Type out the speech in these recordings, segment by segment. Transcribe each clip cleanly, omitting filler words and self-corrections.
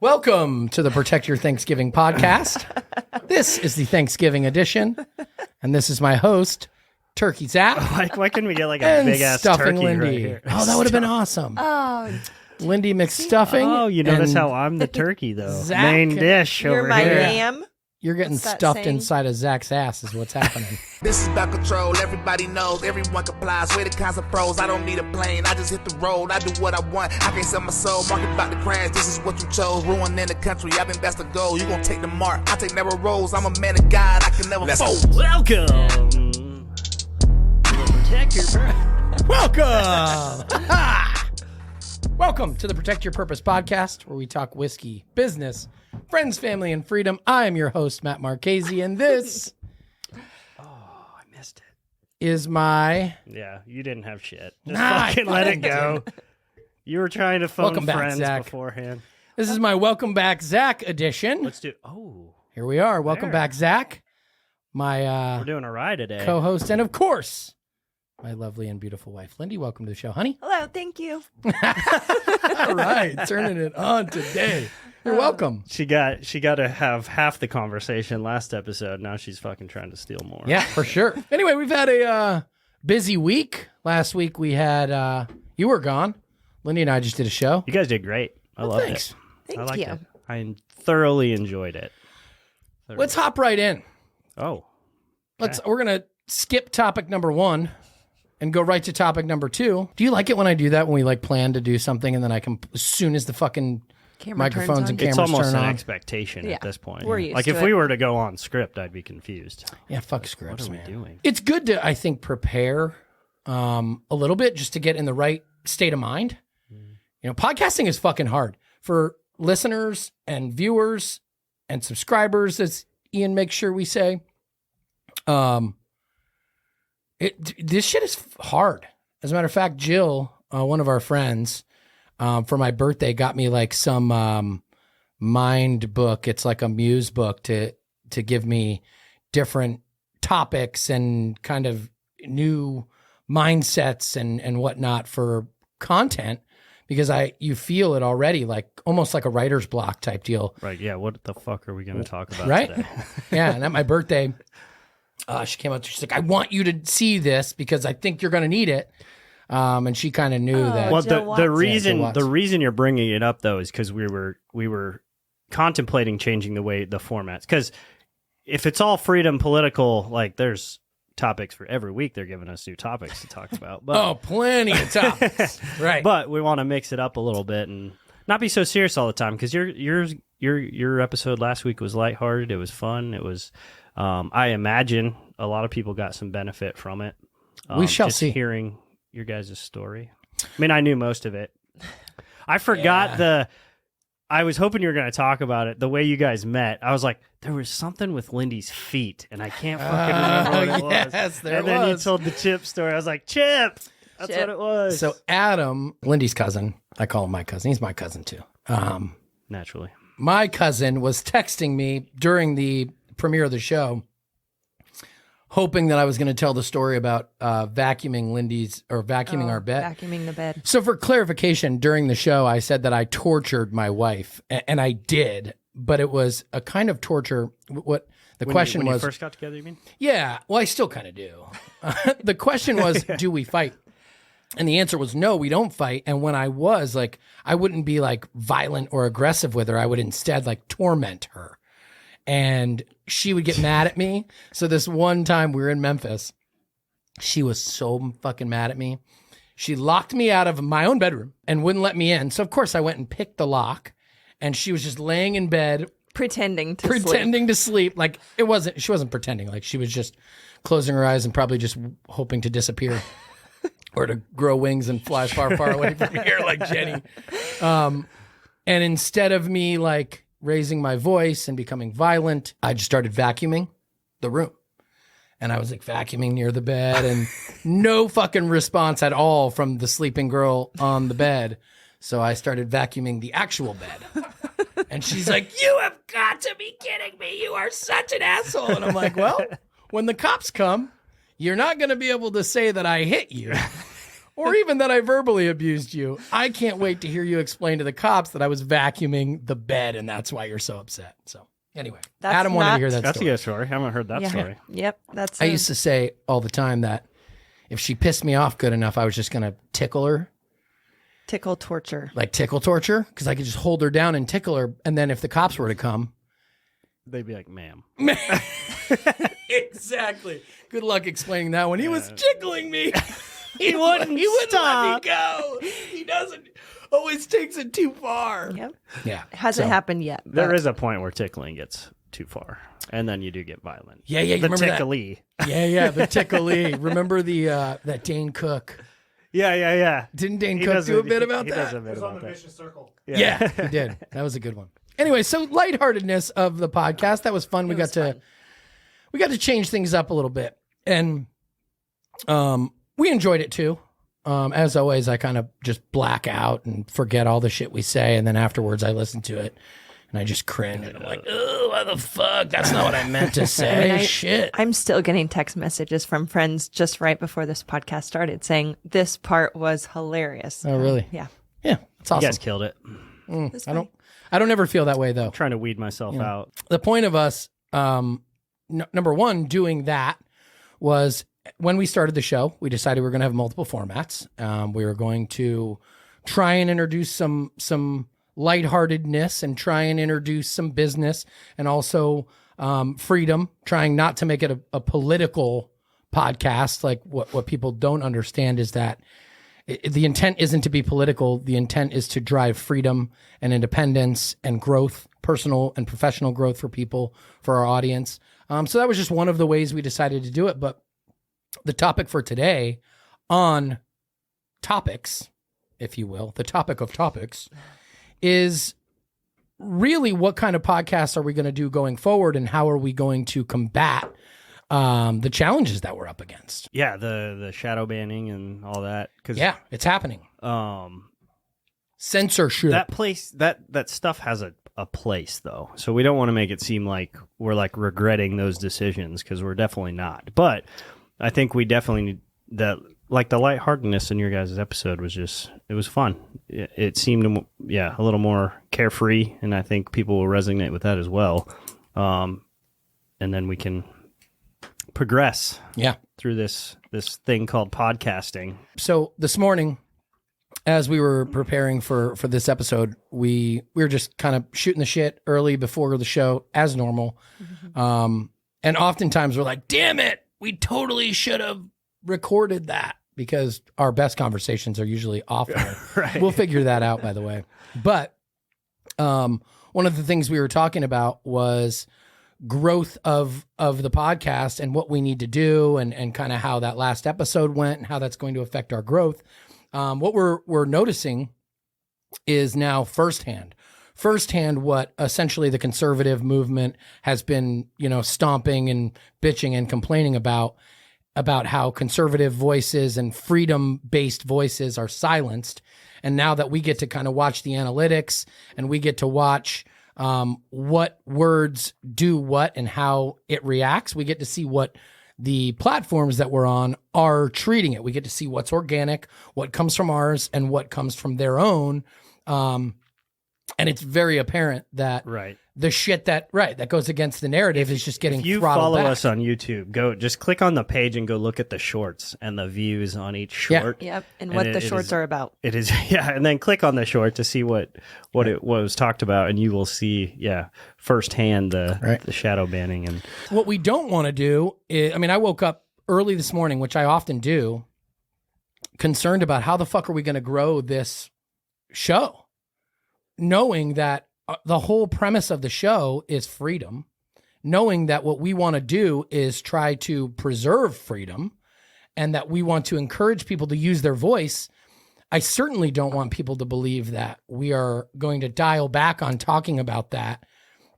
Welcome to the Protect Your Thanksgiving podcast. This is the Thanksgiving edition, and this is my host, Turkey Zach. Why couldn't we get like a big ass turkey Lindy. right here? Oh, that would have been awesome. Oh, Lindy McStuffing. Oh, you notice and how I'm the turkey though. Zach, Main dish you're over my here. lamb. You're getting What's that stuffed saying? inside of Zach's ass is what's happening. This is about control, everybody knows, everyone complies. We're the kinds of pros, I don't need a plane, I just hit the road, I do what I want, I can't sell my soul, market about to crash, this is what you chose, ruining the country, I think that's the goal, you gon' take the mark, I take narrow roads, I'm a man of God, I can never fold. Welcome to the Protect Your Welcome! Welcome to the Protect Your Purpose podcast, where we talk whiskey, business, friends, family, and freedom. I am your host, Matt Marchese, and this I missed it. is my... Yeah, you didn't have shit. Just Nah, fucking I let it fucking go. You were trying to phone Welcome back, friends Zach. beforehand. This is my Welcome Back Zach edition. Let's do. Oh, Here we are. Welcome There. back, Zach. My we're doing a ride today. co-host, and of course, my lovely and beautiful wife, Lindy. Welcome to the show, honey. Hello, thank you. All right, turning it on today. You're welcome. She got to have half the conversation last episode. Now she's fucking trying to steal more. Yeah, for sure. Anyway, we've had a busy week. Last week we had you were gone. Lindy and I just did a show. You guys did great. I loved Thanks. it. Thank I liked you. it. I thoroughly enjoyed it. Let's hop right in. Oh, We're gonna skip topic number 1 and go right to topic number 2. Do you like it when I do that, when we like plan to do something and then I can, as soon as the fucking Camera microphones turns and on. it's cameras almost turn an on? expectation Yeah. at this point. We're used like to if it. we were to go on script, I'd be confused. Yeah, fuck What scripts, are we man. doing? It's good to, I think, prepare a little bit just to get in the right state of mind. You know, podcasting is fucking hard for listeners and viewers and subscribers, as Ian makes sure we say. This shit is hard. As a matter of fact, Jill, one of our friends, for my birthday, got me like some mind book. It's like a muse book to give me different topics and kind of new mindsets and whatnot for content, because you feel it already, like almost like a writer's block type deal. Right, yeah, what the fuck are we going to talk about Right? today? Yeah, and at my birthday, she came up, she's like, I want you to see this because I think you're going to need it. And she kind of knew that. Well, Jill the Watts. reason Jill Watts. the reason you're bringing it up though is because we were contemplating changing the way the formats, because if it's all freedom political, like there's topics for every week. They're giving us new topics to talk about. But, Oh, plenty of topics. Right. but we want to mix it up a little bit and not be so serious all the time, because your episode last week was lighthearted. It was fun. It was I imagine a lot of people got some benefit from it. We shall just see. Hearing your guys' story. I mean, I knew most of it. I forgot I was hoping you were going to talk about it. The way you guys met, I was like, there was something with Lindy's feet, and I can't fucking remember what it was. yes, there And then you was. told the Chip story. I was like, Chip! That's Chip. what it was. So Adam, Lindy's cousin, I call him my cousin. He's my cousin too. Naturally. My cousin was texting me during the premiere of the show, hoping that I was going to tell the story about vacuuming our bed. Vacuuming the bed. So for clarification, during the show, I said that I tortured my wife, and I did, but it was a kind of torture. What the question when was? you first got together, you mean? Yeah, well, I still kind of do. The question was, do we fight? And the answer was no, we don't fight. And when I was like, I wouldn't be like violent or aggressive with her. I would instead like torment her. And she would get mad at me. So this one time we were in Memphis, she was so fucking mad at me. She locked me out of my own bedroom and wouldn't let me in. So of course I went and picked the lock, and she was just laying in bed Pretending to sleep. pretending to sleep. Like she wasn't pretending. Like she was just closing her eyes and probably just hoping to disappear or to grow wings and fly far, far away from here like Jenny. And instead of me like raising my voice and becoming violent, I just started vacuuming the room. And I was like vacuuming near the bed, and no fucking response at all from the sleeping girl on the bed. So I started vacuuming the actual bed. And she's like, you have got to be kidding me. You are such an asshole. And I'm like, well, when the cops come, you're not going to be able to say that I hit you. or even that I verbally abused you. I can't wait to hear you explain to the cops that I was vacuuming the bed and that's why you're so upset. So anyway, That's Adam wanted to not- hear that That's a story. good story. I haven't heard that Yeah. story. Yep. That's. I used to say all the time that if she pissed me off good enough, I was just going to tickle her, tickle torture. like tickle torture, because I could just hold her down and tickle her. And then if the cops were to come, They'd be like, ma'am. exactly. Good luck explaining that one. He was tickling me. He wouldn't let me go. He doesn't. Always takes it too far. Yep. Yeah. It hasn't happened yet. There but- is a point where tickling gets too far, and then you do get violent. Yeah, you The remember that? tickly. Yeah, the tickle-y. Remember the that Dane Cook? Yeah. Didn't Dane He Cook does do a bit about he that? does a bit about that. circle. Yeah, he did. That was a good one. Anyway, so lightheartedness of the podcast. That was fun. We got to change things up a little bit. And we enjoyed it too. As always, I kind of just black out and forget all the shit we say, and then afterwards I listen to it and I just cringe and I'm like, oh, why the fuck? That's not what I meant to say. Shit. I'm still getting text messages from friends just right before this podcast started saying this part was hilarious. Oh, really? Yeah. Yeah, that's You awesome. guys killed it. I don't ever feel that way though. Trying to weed myself out. The point of us, number one, doing that was when we started the show, we decided we were going to have multiple formats. We were going to try and introduce some lightheartedness and try and introduce some business and also freedom, trying not to make it a political podcast. Like what people don't understand is that the intent isn't to be political. The intent is to drive freedom and independence and growth, personal and professional growth for people, for our audience. So that was just one of the ways we decided to do it. But the topic for today on topics, if you will, the topic of topics is really what kind of podcasts are we going to do going forward and how are we going to combat the challenges that we're up against. Yeah, the shadow banning and all that. Cause, Yeah, it's happening. Censorship. that place, that stuff has a place though. So we don't want to make it seem like we're like regretting those decisions because we're definitely not. But I think we definitely need that. Like the lightheartedness in your guys' episode was it was fun. It seemed, a little more carefree, and I think people will resonate with that as well. And then we can progress through this thing called podcasting. So this morning, as we were preparing for this episode, we were just kind of shooting the shit early before the show as normal. And oftentimes we're like, damn it, we totally should have recorded that, because our best conversations are usually off air. Right. We'll figure that out, by the way. But one of the things we were talking about was growth of the podcast and what we need to do and kind of how that last episode went and how that's going to affect our growth. What we're noticing is now firsthand what essentially the conservative movement has been, stomping and bitching and complaining about how conservative voices and freedom-based voices are silenced. And now that we get to kind of watch the analytics and we get to watch what words do what and how it reacts, we get to see what the platforms that we're on are treating it. We get to see what's organic, what comes from ours, and what comes from their own. And it's very apparent that the shit that goes against the narrative is just getting If you throttled follow back. us on YouTube, just click on the page and go look at the shorts and the views on each short. Yep. And what the shorts are about. It is, and then click on the short to see what it was talked about, and you will see, firsthand the shadow banning. And What we don't want to do is, I woke up early this morning, which I often do, concerned about how the fuck are we going to grow this show, knowing that the whole premise of the show is freedom, knowing that what we want to do is try to preserve freedom and that we want to encourage people to use their voice. I certainly don't want people to believe that we are going to dial back on talking about that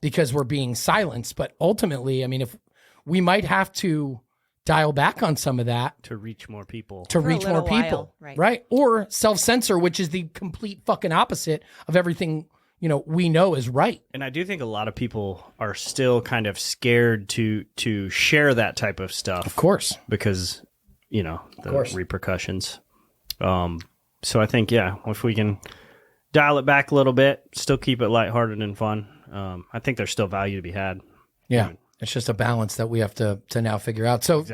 because we're being silenced. But ultimately, if we might have to dial back on some of that to reach more people. to For a reach more little people, while, right? Or self-censor, which is the complete fucking opposite of everything, we know is right. And I do think a lot of people are still kind of scared to share that type of stuff. Of course. Because, the course. repercussions. So I think, if we can dial it back a little bit, still keep it lighthearted and fun, I think there's still value to be had. Yeah. It's just a balance that we have to now figure out. So,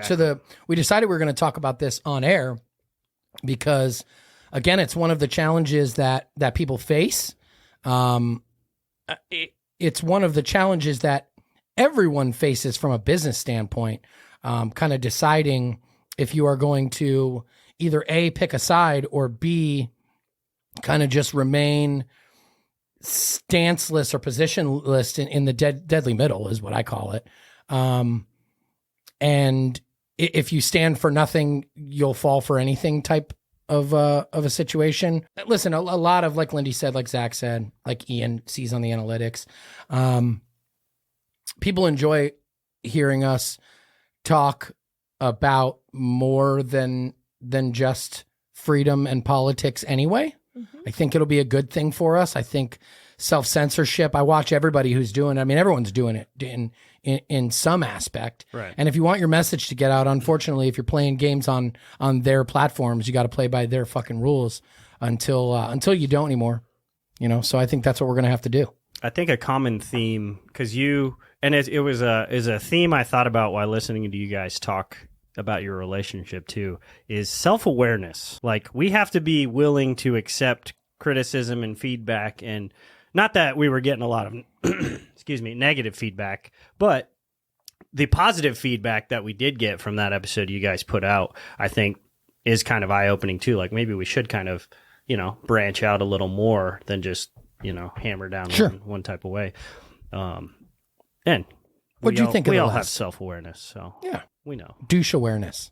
we decided we were going to talk about this on air because, again, it's one of the challenges that people face. It's one of the challenges that everyone faces from a business standpoint, kind of deciding if you are going to either A, pick a side, or B, kind of just remain stanceless or positionless in the deadly middle is what I call it. And if you stand for nothing, you'll fall for anything type of a situation. Listen, a lot of, like Lindy said, like Zach said, like Ian sees on the analytics, people enjoy hearing us talk about more than just freedom and politics anyway. Mm-hmm. I think it'll be a good thing for us. I think self-censorship, I watch everybody who's doing it. I mean, everyone's doing it in some aspect. Right. And if you want your message to get out, unfortunately, if you're playing games on their platforms, you got to play by their fucking rules until you don't anymore. So I think that's what we're going to have to do. I think a common theme, because it was a theme I thought about while listening to you guys talk about your relationship too, is self-awareness. Like, we have to be willing to accept criticism and feedback, and not that we were getting a lot of negative feedback, but the positive feedback that we did get from that episode you guys put out, I think is kind of eye-opening too. Like, maybe we should kind of, branch out a little more than just, hammer down one type of way. And what do you think of we all last? have self-awareness, so yeah, we know. Douche awareness.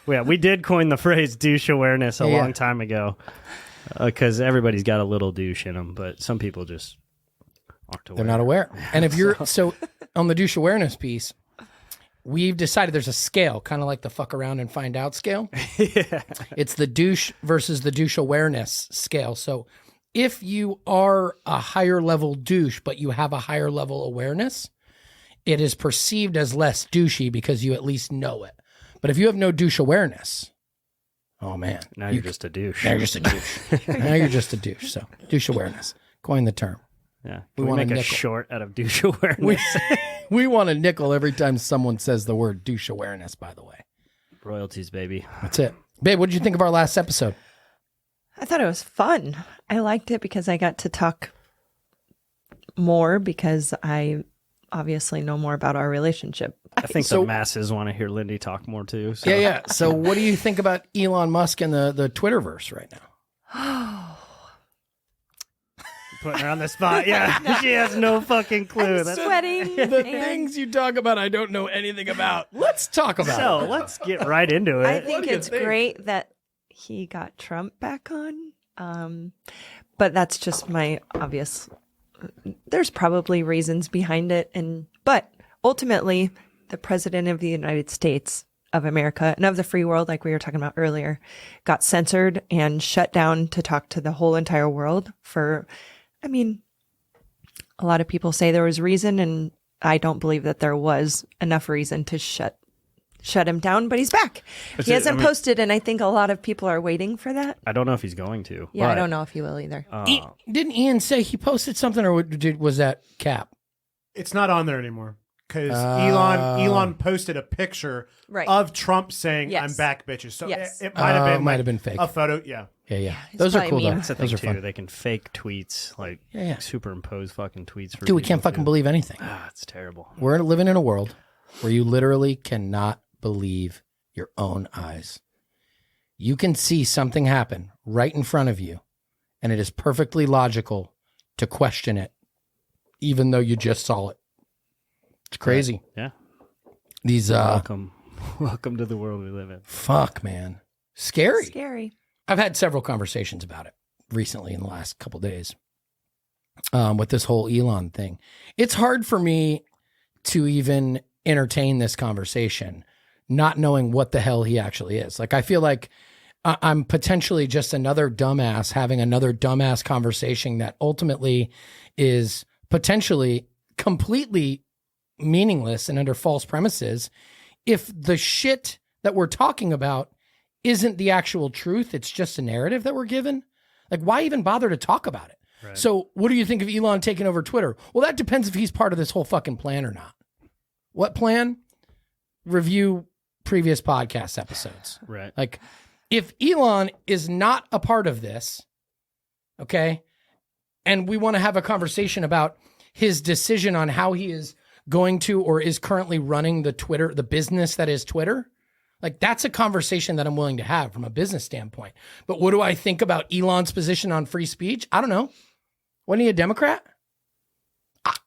Yeah, we did coin the phrase douche awareness a long time ago, because everybody's got a little douche in them, but some people just aren't aware. They're not aware. And if you're so on the douche awareness piece, we've decided there's a scale, kind of like the fuck around and find out scale. Yeah. It's the douche versus the douche awareness scale. So if you are a higher level douche, but you have a higher level awareness, it is perceived as less douchey because you at least know it. But if you have no douche awareness, oh man. Now you're just a douche. Now you're just a douche. Now you're just a douche. So douche awareness. Coin the term. Yeah. We we want make a a nickel. short out of douche awareness. We want a nickel every time someone says the word douche awareness, by the way. Royalties, baby. That's it. Babe, what did you think of our last episode? I thought it was fun. I liked it because I got to talk more because I obviously know more about our relationship. I think So- the masses want to hear Lindy talk more too. So. Yeah. So what do you think about Elon Musk and the Twitterverse right now? Putting her on the spot. Yeah. She has no fucking clue. I'm sweating. The things you talk about I don't know anything about. Let's talk about So it. let's get right into it. I think do you it's think? great that he got Trump back on. But that's just my obvious. There's probably reasons behind it, but ultimately, the president of the United States of America and of the free world, like we were talking about earlier, got censored and shut down to talk to the whole entire world for. I mean, a lot of people say there was reason, and I don't believe that there was enough reason to shut him down, but he's back. He hasn't posted, and I think a lot of people are waiting for that. I don't know if he's going to. Yeah, but, I don't know if he will either. Didn't Ian say he posted something, or was that Cap? It's not on there anymore because Oh. Elon posted a picture Right. of Trump saying Yes. I'm back, bitches. So Yes. it might have been might have been fake. a photo. Yeah. Yeah. it's Those are probably cool meme. though. That's the Those thing are too. fun. They can fake tweets, like Yeah. superimpose fucking tweets for Dude, we people, can't fucking too. believe anything. Ah, it's terrible. We're living in a world where you literally cannot believe your own eyes. You can see something happen right in front of you, and it is perfectly logical to question it, even though you just saw it. It's crazy. Yeah. These, Welcome to the world we live in. fuck, man. Scary. Scary. I've had several conversations about it recently in the last couple days with this whole Elon thing. It's hard for me to even entertain this conversation, not knowing what the hell he actually is. Like, I feel like I'm potentially just another dumbass having another dumbass conversation that ultimately is potentially completely meaningless and under false premises if the shit that we're talking about isn't the actual truth. It's just a narrative that we're given. Like, why even bother to talk about it? Right. So what do you think of Elon taking over Twitter? Well, that depends if he's part of this whole fucking plan or not. What plan? Review previous podcast episodes. Right. Like, if Elon is not a part of this, okay, and we want to have a conversation about his decision on how he is going to or is currently running the business that is Twitter, like, that's a conversation that I'm willing to have from a business standpoint. But what do I think about Elon's position on free speech? I don't know. Wasn't he a Democrat?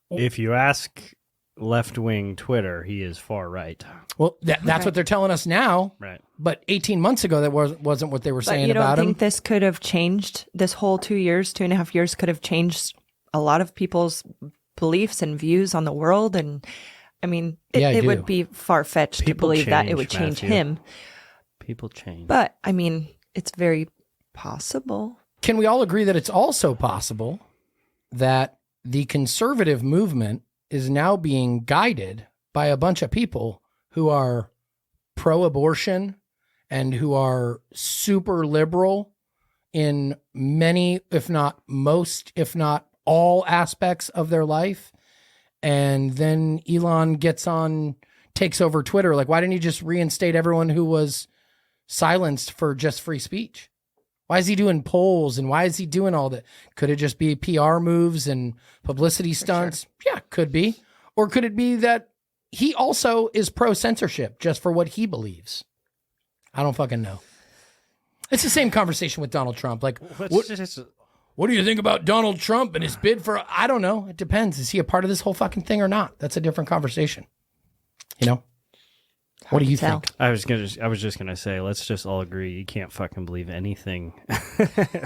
If you ask left-wing Twitter, he is far right. Well, that's what they're telling us now. Right. But 18 months ago, that wasn't what they were But saying you don't about him. think this could have changed? This whole 2.5 years could have changed a lot of people's beliefs and views on the world. And I mean, Yeah, I it do. would be far-fetched to People believe that it change, would change Matthew. him. People change. But I mean, it's very possible. Can we all agree that it's also possible that the conservative movement is now being guided by a bunch of people who are pro-abortion and who are super liberal in many, if not most, if not all aspects of their life? And then Elon takes over Twitter. Like, why didn't he just reinstate everyone who was silenced for just free speech? Why is he doing polls and why is he doing all that? Could it just be PR moves and publicity stunts? Yeah, could be. Or could it be that he also is pro-censorship just for what he believes? I don't fucking know. It's the same conversation with Donald Trump. Like, what do you think about Donald Trump and his bid for, I don't know. It depends. Is he a part of this whole fucking thing or not? That's a different conversation. You know? What do you tell. think? I was just gonna say, let's just all agree you can't fucking believe anything.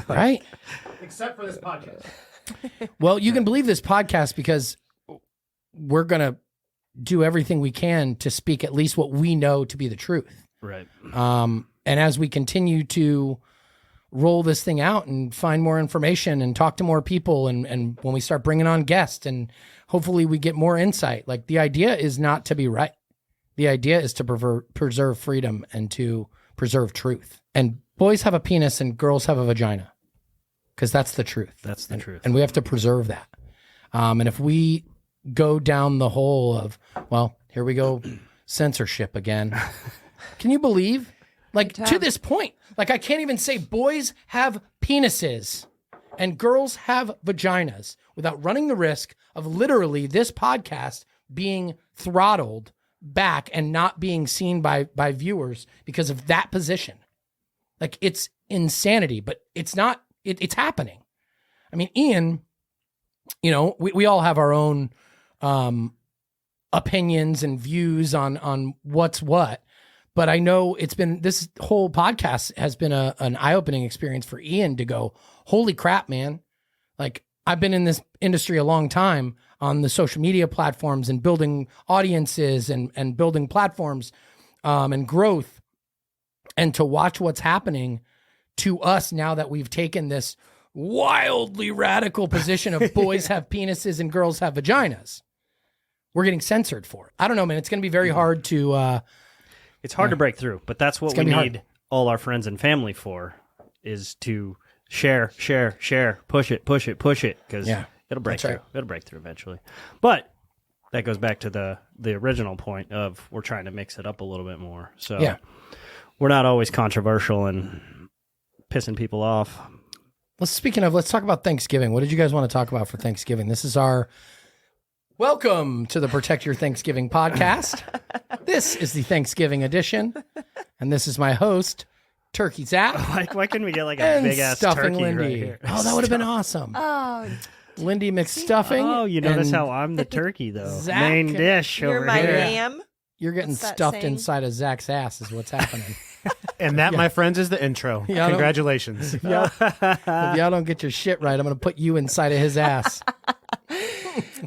Right? Except for this podcast. Well, you can believe this podcast because we're going to do everything we can to speak at least what we know to be the truth. Right. And as we continue to roll this thing out and find more information and talk to more people, and when we start bringing on guests and hopefully we get more insight, like, the idea is not to be right. The idea is to preserve freedom and to preserve truth. And boys have a penis and girls have a vagina, because that's the truth. That's the truth. And we have to preserve that. And if we go down the hole of, well, here we go, censorship again. Can you believe? Like, to this point, like, I can't even say boys have penises and girls have vaginas without running the risk of literally this podcast being throttled back and not being seen by viewers because of that position. Like, it's insanity, but it's not, it's happening. I mean, Ian, you know, we all have our own opinions and views on what's what, but I know this whole podcast has been an eye-opening experience for Ian to go, holy crap, man. Like, I've been in this industry a long time on the social media platforms and building audiences and building platforms and growth. And to watch what's happening to us now that we've taken this wildly radical position of boys have penises and girls have vaginas, we're getting censored for it. I don't know, man. It's going to be very hard to... It's hard to break through, but that's what we need all our friends and family for, is to share, push it, because it'll break through. right. It'll break through eventually. But that goes back to the original point of we're trying to mix it up a little bit more. So we're not always controversial and pissing people off. Let's talk about Thanksgiving. What did you guys want to talk about for Thanksgiving? This is our welcome to the Protect Your Thanksgiving podcast. This is the Thanksgiving edition, and this is my host, Turkey Zach. Why couldn't we get like a and big ass stuffing turkey Lindy. right here? Oh, that would have been awesome. Oh, Lindy McStuffing. Oh, you notice and how I'm the turkey though. Zach, Main dish you're over my here. lamb. You're getting What's that stuffed saying? inside of Zach's ass is what's happening. And that, my friends, is the intro. Yeah, I don't- Congratulations. If y'all don't get your shit right, I'm going to put you inside of his ass.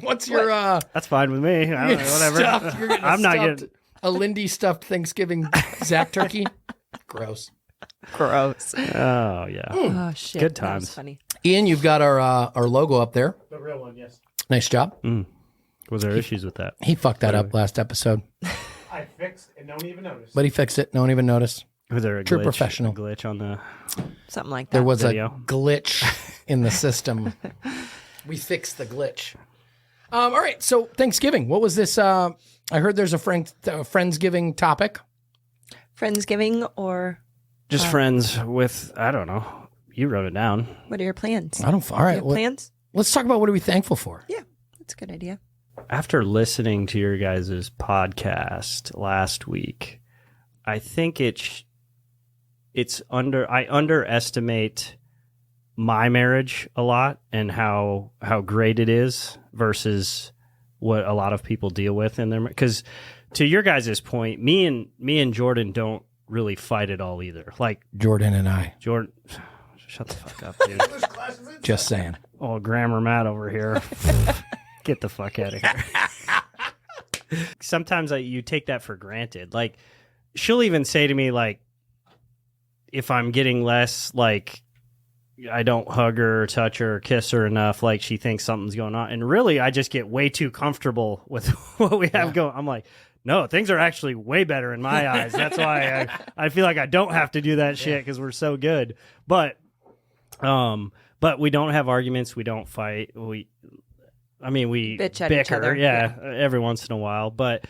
What's your... That's fine with me. I don't know, whatever. Stuffed, you're getting I'm not stuffed, getting. a Lindy stuffed Thanksgiving Zach turkey. Gross. Gross. Oh yeah. Oh shit. Good That was times. funny. Ian, you've got our logo up there. The real one, yes. Nice job. Was there issues with that? He fucked that up last episode, I fixed and no one even noticed. but he fixed it. No one even noticed. Was there a True glitch, professional. a glitch on the Something like that. There was video. a glitch in the system. We fixed the glitch. All right, so Thanksgiving. What was this? I heard there's a Friendsgiving topic. Friendsgiving, or just friends with, I don't know. You wrote it down. what are your plans? I don't. All right, Do you have plans? let's talk about what are we thankful for. Yeah, that's a good idea. After listening to your guys' podcast last week, I think I underestimate my marriage a lot and how great it is versus what a lot of people deal with in their, because to your guys' point, me and Jordan don't really fight at all either. Like Jordan and I. Jordan, shut the fuck up, dude. Just saying. Oh, grammar Matt over here. Get the fuck out of here. Sometimes you take that for granted. Like, she'll even say to me, like, if I'm getting less, like, I don't hug her or touch her or kiss her enough, like, she thinks something's going on. And really, I just get way too comfortable with what we have going. I'm like, no, things are actually way better in my eyes. That's why I feel like I don't have to do that shit because we're so good. But we don't have arguments. We don't fight. We Bitch at each bicker, other. yeah, every once in a while. But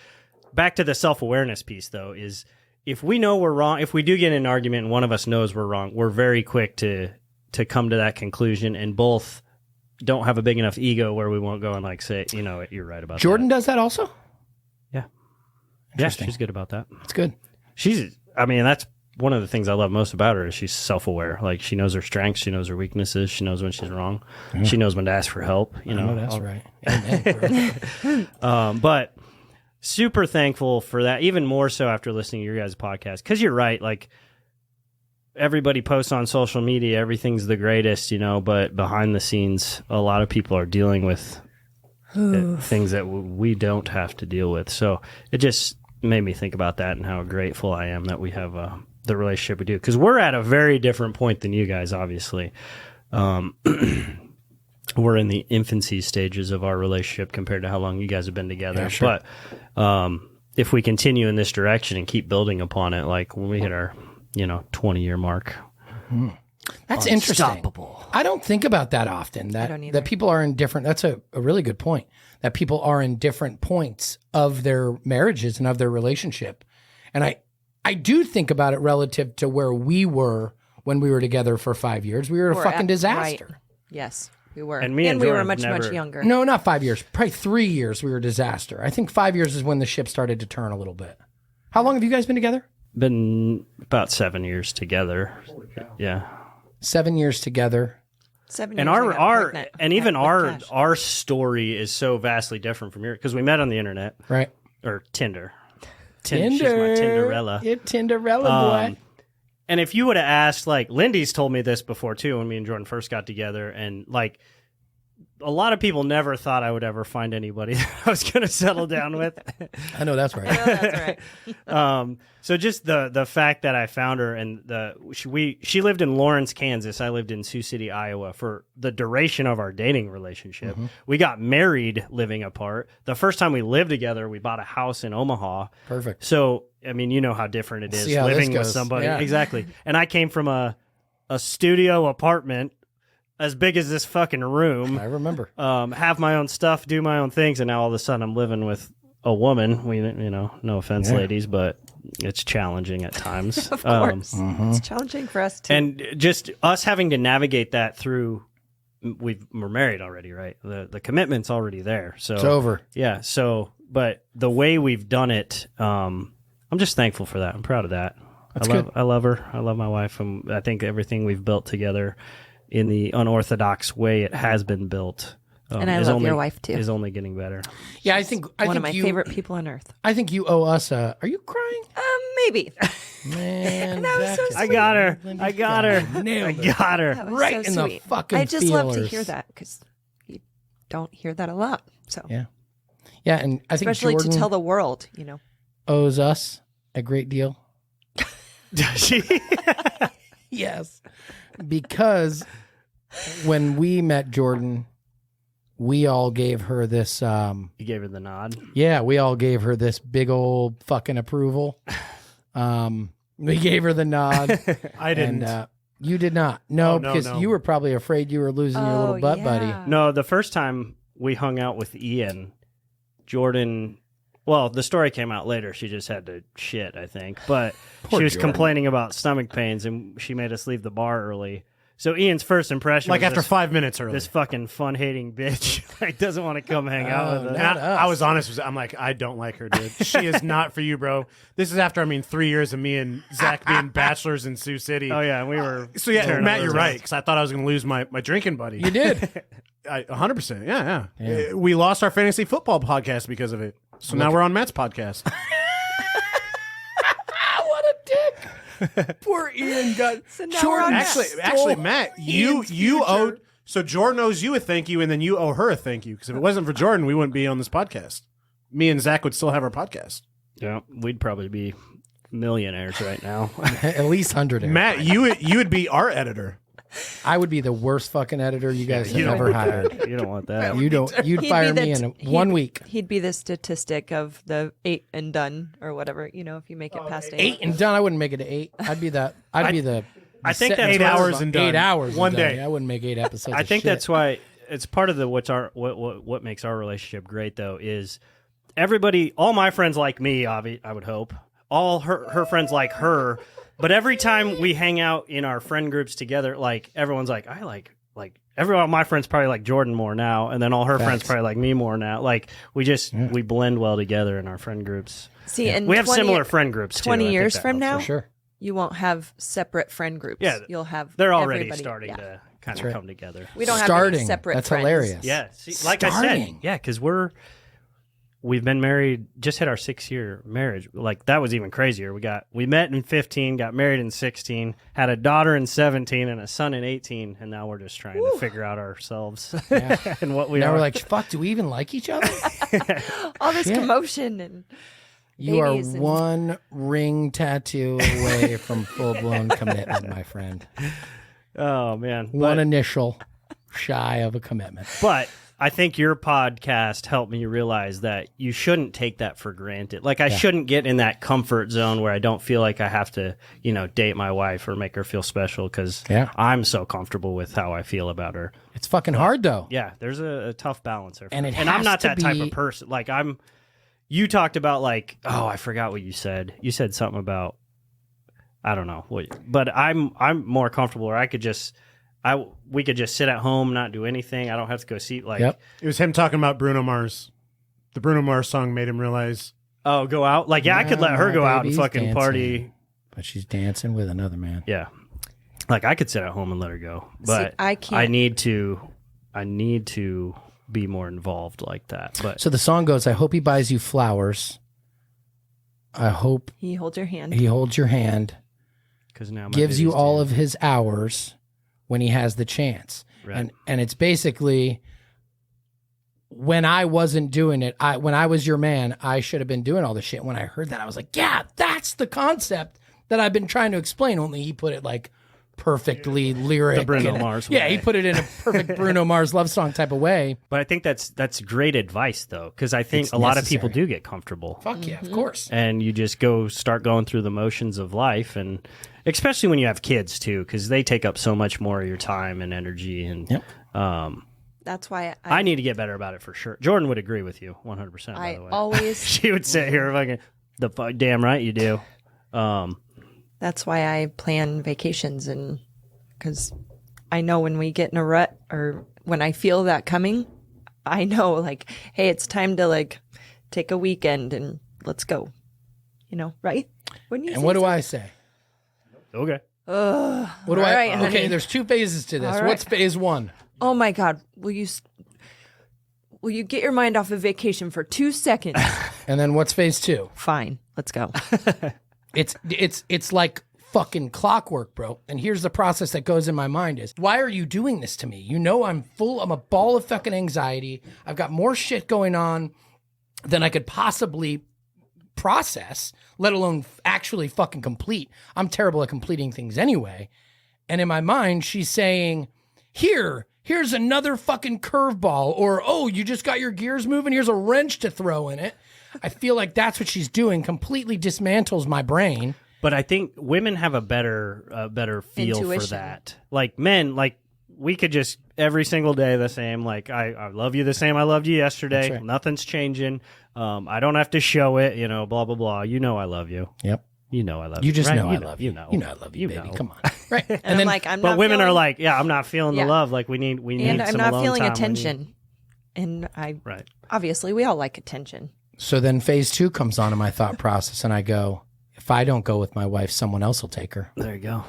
back to the self-awareness piece, though, is if we know we're wrong, if we do get in an argument and one of us knows we're wrong, we're very quick to come to that conclusion, and both don't have a big enough ego where we won't go and like say, you know, you're right about Jordan that. does that also? Yeah. Interesting. Yeah, she's good about that. That's good. That's one of the things I love most about her is she's self-aware. Like, she knows her strengths, she knows her weaknesses, she knows when she's wrong, she knows when to ask for help. You know, that's right. Amen, bro. But super thankful for that, even more so after listening to your guys' podcast. Because you're right, like, everybody posts on social media, everything's the greatest, you know, but behind the scenes, a lot of people are dealing with things that we don't have to deal with. So it just made me think about that and how grateful I am that we have the relationship we do. Because we're at a very different point than you guys, obviously. We're in the infancy stages of our relationship compared to how long you guys have been together. Yeah, sure. But if we continue in this direction and keep building upon it, like when we hit our 20-year mark. That's interesting. Unstoppable. I don't think about that often. don't either. That people are in different. That's a really good point. That people are in different points of their marriages and of their relationship, and I do think about it relative to where we were when we were together for 5 years. We were a fucking disaster. Right. Yes, we were. And me and we were Jordan much never- younger. No, not 5 years. Probably 3 years. We were a disaster. I think 5 years is when the ship started to turn a little bit. How long have you guys been together? Been about 7 years together. Yeah. 7 years together. 7 And years I got our pregnant and even with Cash. our story is so vastly different from yours because we met on the internet Right. or Tinder. She's my Tinderella. You're Tinderella, boy. And if you would have asked, like, Lindy's told me this before too when me and Jordan first got together, and like a lot of people never thought I would ever find anybody that I was going to settle down with. I know that's right. Oh, that's right. So just the fact that I found her and she lived in Lawrence, Kansas. I lived in Sioux City, Iowa for the duration of our dating relationship. Mm-hmm. We got married living apart. The first time we lived together, we bought a house in Omaha. Perfect. So, I mean, you know how different it is See how this living with goes. somebody. Yeah. Exactly. And I came from a studio apartment as big as this fucking room. I remember. Have my own stuff, do my own things, and now all of a sudden I'm living with a woman. No offense, ladies, but it's challenging at times. Of course. Mm-hmm. It's challenging for us too. And just us having to navigate that through. We're married already, right? The commitment's already there. So It's over. yeah. So, but the way we've done it, I'm just thankful for that. I'm proud of that. That's I love her. I love my wife. I think everything we've built together in the unorthodox way it has been built. And I is love only- your wife, too. Is only getting better. Yeah, I think One of my favorite people on earth. I think you owe us a. Are you crying? Maybe. Man, That was so is- I got her. Lindy I got her. nailed I it. got her. That was Right so in the sweet. fucking I just love to feelers. hear that because you don't hear that a lot. So Yeah. Yeah, and I think especially Jordan to tell the world, owes us a great deal. She- Yes. Because when we met Jordan, we all gave her this You gave her the nod. we all gave her this big old fucking approval. We gave her the nod. I didn't. And, you did not. No, Oh, no, because no. you were probably afraid you were losing your little butt buddy. No, the first time we hung out with Ian, Jordan. Well, the story came out later. She just had to shit, I think. But she was complaining about stomach pains, and she made us leave the bar early. So Ian's first impression Like was after this, 5 minutes early. this fucking fun-hating bitch like doesn't want to come hang out with us. And I was honest. I'm like, I don't like her, dude. She is not for you, bro. This is after, 3 years of me and Zach being bachelors in Sioux City. Oh, yeah, we were... So, yeah, tearing Matt, up you're those right, guys. because I thought I was going to lose my drinking buddy. You did. 100%. Yeah. We lost our fantasy football podcast because of it. So now we're on Matt's podcast. What a dick. Poor Ian got So now Jordan. we're on Actually, Matt, you future. owed. So Jordan owes you a thank you, and then you owe her a thank you. Because if it wasn't for Jordan, we wouldn't be on this podcast. Me and Zach would still have our podcast. Yeah, we'd probably be millionaires right now. At least 100. Matt, you would be our editor. I would be the worst fucking editor you guys you have don't ever want hired. You don't want that. You'd He'd fire be me the in t- 1 week. He'd be the statistic of the 8 and done or whatever. You know, if you make it past 8. 8 and done. I wouldn't make it to 8. I'd be the. I think that's 8 why- hours and done. 8 hours. One and done. day. I wouldn't make 8 episodes. I of think shit. that's why it's part of the what makes our relationship great though is everybody, all my friends like me, I would hope, all her friends like her, but every time we hang out in our friend groups together, like everyone's like I like everyone, my friends probably like Jordan more now, and then all her friends Facts. probably like me more now. Like we just we blend well together in our friend groups. See, and We have 20 similar friend groups. too. 20 I think years that from helps. now, for sure. you won't have separate friend groups. Yeah, You'll have they're already everybody. starting Yeah. to kind of right. come together. We don't have Starting. any separate That's friends. hilarious. Yeah, see, like I Starting. said, yeah, because we've been married, just hit our 6-year marriage. Like that was even crazier. We met in 15, got married in 16, had a daughter in 17 and a son in 18, and now we're just trying to figure out ourselves and what we Now are. we're like, fuck. Do we even like each other? All this Shit. commotion and You are babies and- one ring tattoo away from full blown commitment, my friend. oh man, One initial shy of a commitment. but I think your podcast helped me realize that you shouldn't take that for granted. Like I shouldn't get in that comfort zone where I don't feel like I have to, date my wife or make her feel special because I'm so comfortable with how I feel about her. It's fucking hard though. Yeah, there's a tough balance there. And it I'm has not to that type be- of person. Like you talked about like, oh, I forgot what you said. You said something about, I don't know what, but I'm more comfortable where we could just sit at home, not do anything. I don't have to go see like, Yep. It was him talking about Bruno Mars. The Bruno Mars song made him realize. oh, go out. Like, yeah, I could let her my go out and baby's fucking dancing. party. But she's dancing with another man. Yeah. Like I could sit at home and let her go, but I can't. I need to be more involved like that. But So the song goes, I hope he buys you flowers. I hope he holds your hand. he holds your hand, because now my gives you baby's all dead. of his hours when he has the chance. Right. And it's basically when I wasn't doing it, when I was your man, I should have been doing all the shit. When I heard that, I was like, yeah, that's the concept that I've been trying to explain, only he put it like perfectly lyric. The Bruno and- Mars Yeah, way. he put it in a perfect Bruno Mars love song type of way. But I think that's great advice though, because I think It's a lot of people necessary. do get comfortable. Fuck yeah, of course. And you just start going through the motions of life, and especially when you have kids too, because they take up so much more of your time and energy. And Yep. That's why I need to get better about it for sure. Jordan would agree with you 100%. By I the way, always. she would sit here fucking damn right you do. That's why I plan vacations, and because I know when we get in a rut or when I feel that coming, I know like, hey, it's time to like take a weekend and let's go. Right? Wouldn't you? And say so? I say? Okay. Ugh. What do All I? right, Okay, honey. there's 2 phases to this. All right. What's phase 1? Oh my God! Will you get your mind off of vacation for 2 seconds? And then what's phase 2? Fine, let's go. It's like fucking clockwork, bro. And here's the process that goes in my mind is, why are you doing this to me? I'm a ball of fucking anxiety. I've got more shit going on than I could possibly process, let alone actually fucking complete. I'm terrible at completing things anyway. And in my mind, she's saying, here's another fucking curveball, or, oh, you just got your gears moving. Here's a wrench to throw in it. I feel like that's what she's doing, completely dismantles my brain. But I think women have a better feel for Intuition. that. Like men, like we could just every single day the same. Like I love you the same I loved you yesterday. That's right. Nothing's changing. I don't have to show it. Blah blah blah. You know I love you. Yep. You know I love you. You just right? know I love you. You know. You know I love you, baby. know. Come on. Right. And, then, I'm like, I'm But not women are feeling- like, yeah, I'm not feeling Yeah. the love. Like we need and I'm some not alone feeling time. We need- attention. And Right. obviously we all like attention. so then phase 2 comes on in my thought process, and I go, if I don't go with my wife, someone else will take her. There you go.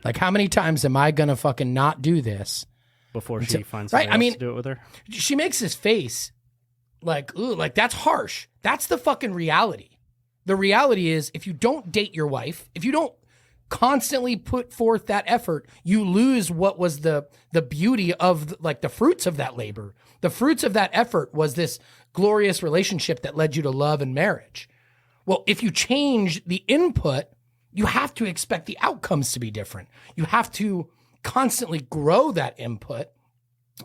Like, how many times am I gonna fucking not do this? Before she finds right, somebody I else mean- to do it with her. She makes this face like, ooh, like that's harsh. That's the fucking reality. The reality is, if you don't date your wife, if you don't constantly put forth that effort, you lose what was the beauty of like the fruits of that labor. The fruits of that effort was this glorious relationship that led you to love and marriage. Well, if you change the input, you have to expect the outcomes to be different. You have to constantly grow that input,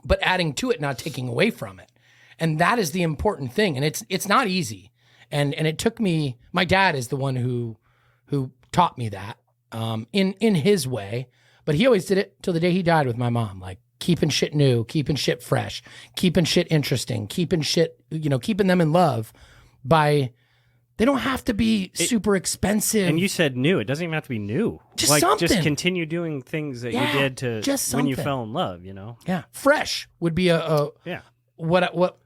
but adding to it, not taking away from it. And that is the important thing. And it's not easy. And it took me, my dad is the one who taught me that in his way, but he always did it till the day he died with my mom, like keeping shit new, keeping shit fresh, keeping shit interesting, keeping shit, keeping them in love by, they don't have to be super expensive. And you said new. It doesn't even have to be new. Just like, something. Just continue doing things that Yeah, you did to just when you something. fell in love. yeah, fresh would be a Yeah. what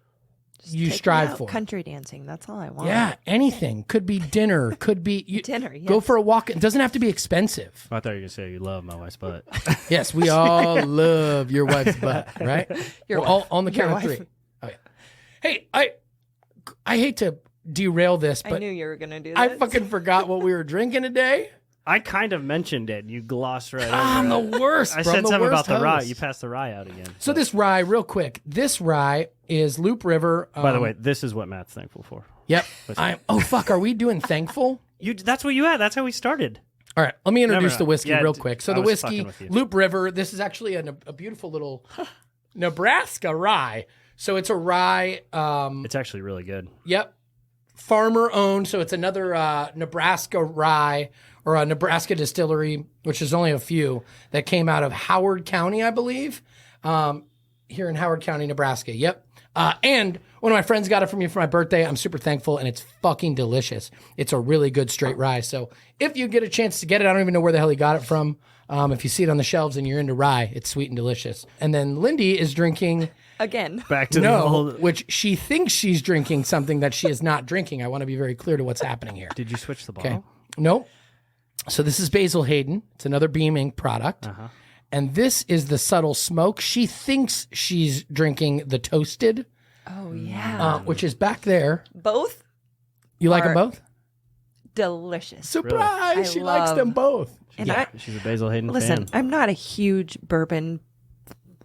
you Take me strive out for. country dancing. That's all I want. Yeah, anything. Could be dinner, could be Dinner, Go yes. for a walk. It doesn't have to be expensive. I thought you were gonna say you love my wife's butt. Yes, we all love your wife's butt, right? Your We're all wife. on the Your count of wife. 3. Oh yeah. Hey, I hate to derail this, I but knew you were gonna do that. I fucking forgot what we were drinking today. I kind of mentioned it. You glossed right over I'm it. the worst. I bro. I'm said the something worst about the rye. host. You passed the rye out again. So this rye, real quick. This rye is Loop River. By the way, this is what Matt's thankful for. Yep. Oh fuck. Are we doing thankful? That's what you had. That's how we started. All right, let me introduce Never the mind. whiskey Yeah, real quick. So I the was whiskey, fucking with you. Loop River. This is actually a beautiful little Nebraska rye. So it's a rye. It's actually really good. Yep, farmer owned. So it's another Nebraska rye or a Nebraska distillery, which is only a few that came out of Howard County, I believe, here in Howard County, Nebraska. Yep. And one of my friends got it from me for my birthday. I'm super thankful, and it's fucking delicious. It's a really good straight rye. So if you get a chance to get it, I don't even know where the hell he got it from. If you see it on the shelves and you're into rye, it's sweet and delicious. And then Lindy is drinking again. Back to the no, old. which she thinks she's drinking something that she is not drinking. I want to be very clear to what's happening here. Did you switch the bottle? Okay. Nope. So this is Basil Hayden. It's another Beam Inc. product. And this is the subtle smoke. She thinks she's drinking the toasted, Oh yeah. which is back there. Both You like them Are- both? delicious. Surprise! I she likes love- them both. And Yeah. She's a Basil Hayden listen, fan. I'm not a huge bourbon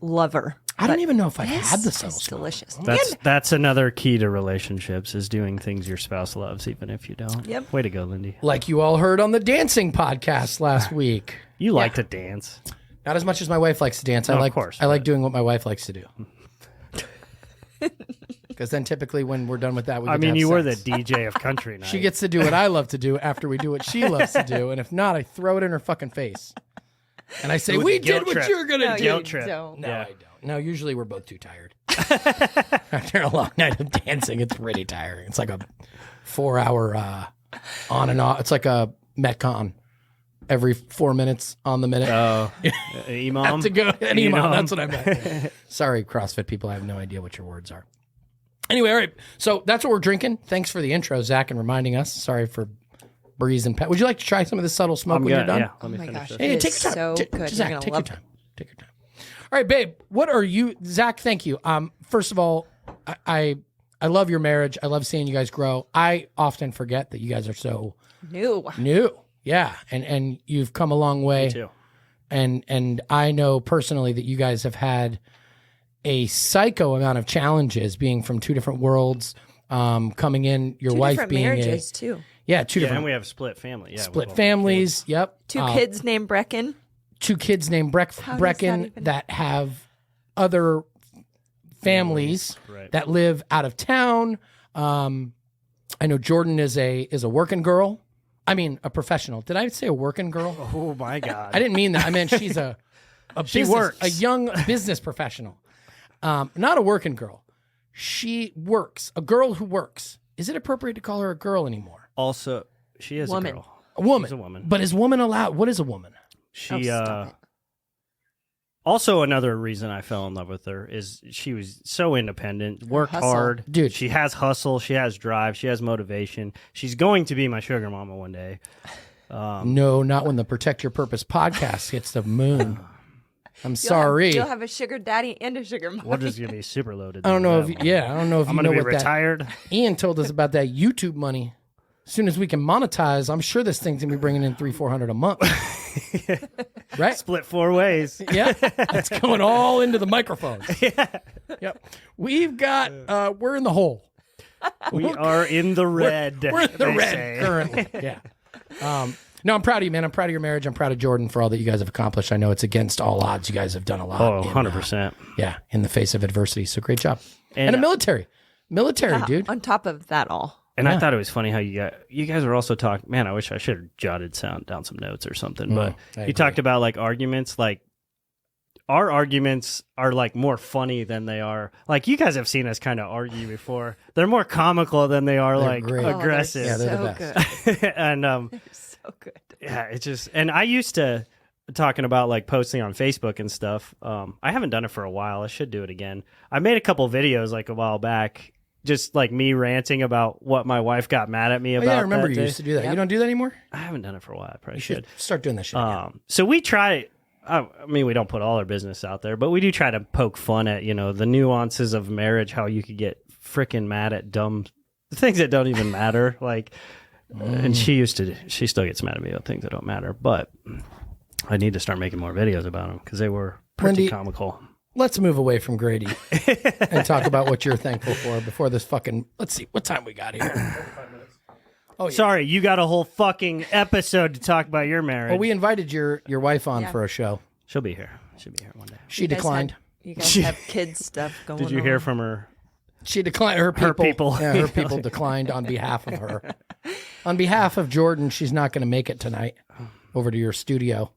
lover. I don't but even know if I've this had the subtle is smoke. delicious. That's another key to relationships is doing things your spouse loves, even if you don't. Yep. Way to go, Lindy. Like you all heard on the dancing podcast last week. You like to dance. Not as much as my wife likes to dance. No, I of like course, I like but- doing what my wife likes to do. Because then typically when we're done with that, we get I to mean, have you were the sex. DJ of country night. She gets to do what I love to do after we do what she loves to do, and if not, I throw it in her fucking face. And I say, Ooh, the "We guilt did what trip. you're gonna No, do." you Guilt trip. don't. No, Yeah. I don't. No, usually we're both too tired. After a long night of dancing, it's pretty tiring. It's like a 4-hour on and off. It's like a Metcon. Every 4 minutes on the minute. Oh, Imam. To go an You email. know? That's what I meant. Sorry, CrossFit people. I have no idea what your words are. Anyway, all right. So that's what we're drinking. Thanks for the intro, Zach, and reminding us. Sorry for Breeze and Pat. Would you like to try some of this subtle smoke I'm when good. you're done? Yeah, let Oh me my finish gosh. this. Hey, It take is your time. so good. Zach, You're gonna take your love time. Take your time. All right, babe. What are you, Zach? Thank you. First of all, I love your marriage. I love seeing you guys grow. I often forget that you guys are so New. new. Yeah, and you've come a long way. Me too. And I know personally that you guys have had a psycho amount of challenges being from two different worlds, coming in, your Two wife different being marriages too. two Yeah, different and we have split family. Yeah, split we both have families. Yep. Two kids named Brecken. Two kids named How does that Brecken even- that have other families Right. that live out of town. I know Jordan is a working girl. I mean, a professional. Did I say a working girl? Oh my God. I didn't mean that. I meant she's a She business, works. a young business professional. Not a working girl. She works. A girl who works. Is it appropriate to call her a girl anymore? Also, she is Woman. a girl. A woman. She's a woman. But is woman allowed? What is a woman? She stop it. also another reason I fell in love with her is she was so independent, worked hustle. hard. Dude. She has hustle, she has drive, she has motivation. She's going to be my sugar mama one day. No, not when the Protect Your Purpose podcast hits the moon. I'm sorry. You'll have a sugar daddy and a sugar mommy. We're just gonna be super loaded. I don't know if that one. yeah, I don't know if I'm you gonna know be what that. retired. Ian told us about that YouTube money. As soon as we can monetize, I'm sure this thing's gonna be bringing in $300-400 a month. Right? Split 4 ways. Yeah, it's going all into the microphones. Yep. We've got. We're in the hole. We are in the red. We're in the they red say. currently. Yeah. No, I'm proud of you, man. I'm proud of your marriage. I'm proud of Jordan for all that you guys have accomplished. I know it's against all odds. You guys have done a lot. Oh, in, 100%. yeah, in the face of adversity. So great job. And, And a military, dude. On top of that all. And I thought it was funny how you guys were also talking. Man, I wish I should have jotted down some notes or something. But I you agree. talked about like arguments. Like our arguments are like more funny than they are. Like you guys have seen us kind of argue before. They're more comical than they are They're like great. aggressive. Yeah, they're the best. Good. And They're so good. yeah, it's just. And I used to talking about like posting on Facebook and stuff. I haven't done it for a while. I should do it again. I made a couple videos like a while back. Just like me ranting about what my wife got mad at me Oh, about. yeah, I remember that you day. used to do that. Yep. You don't do that anymore? I haven't done it for a while. I probably You should. should start doing that shit again. So we try. I mean, we don't put all our business out there, but we do try to poke fun at the nuances of marriage. How you could get freaking mad at dumb things that don't even matter. Like, and she still gets mad at me about things that don't matter. But I need to start making more videos about them because they were pretty Wendy, comical. Let's move away from Grady and talk about what you're thankful for before this fucking. Let's see what time we got here. Oh, yeah. Sorry, you got a whole fucking episode to talk about your marriage. Well, we invited your wife on for a show. She'll be here. She'll be here one day. She You guys declined. You guys have kids stuff going on. Did you hear from her? She declined. Her people. people. Yeah, her people declined on behalf of her. On behalf of Jordan, she's not going to make it tonight over to your studio.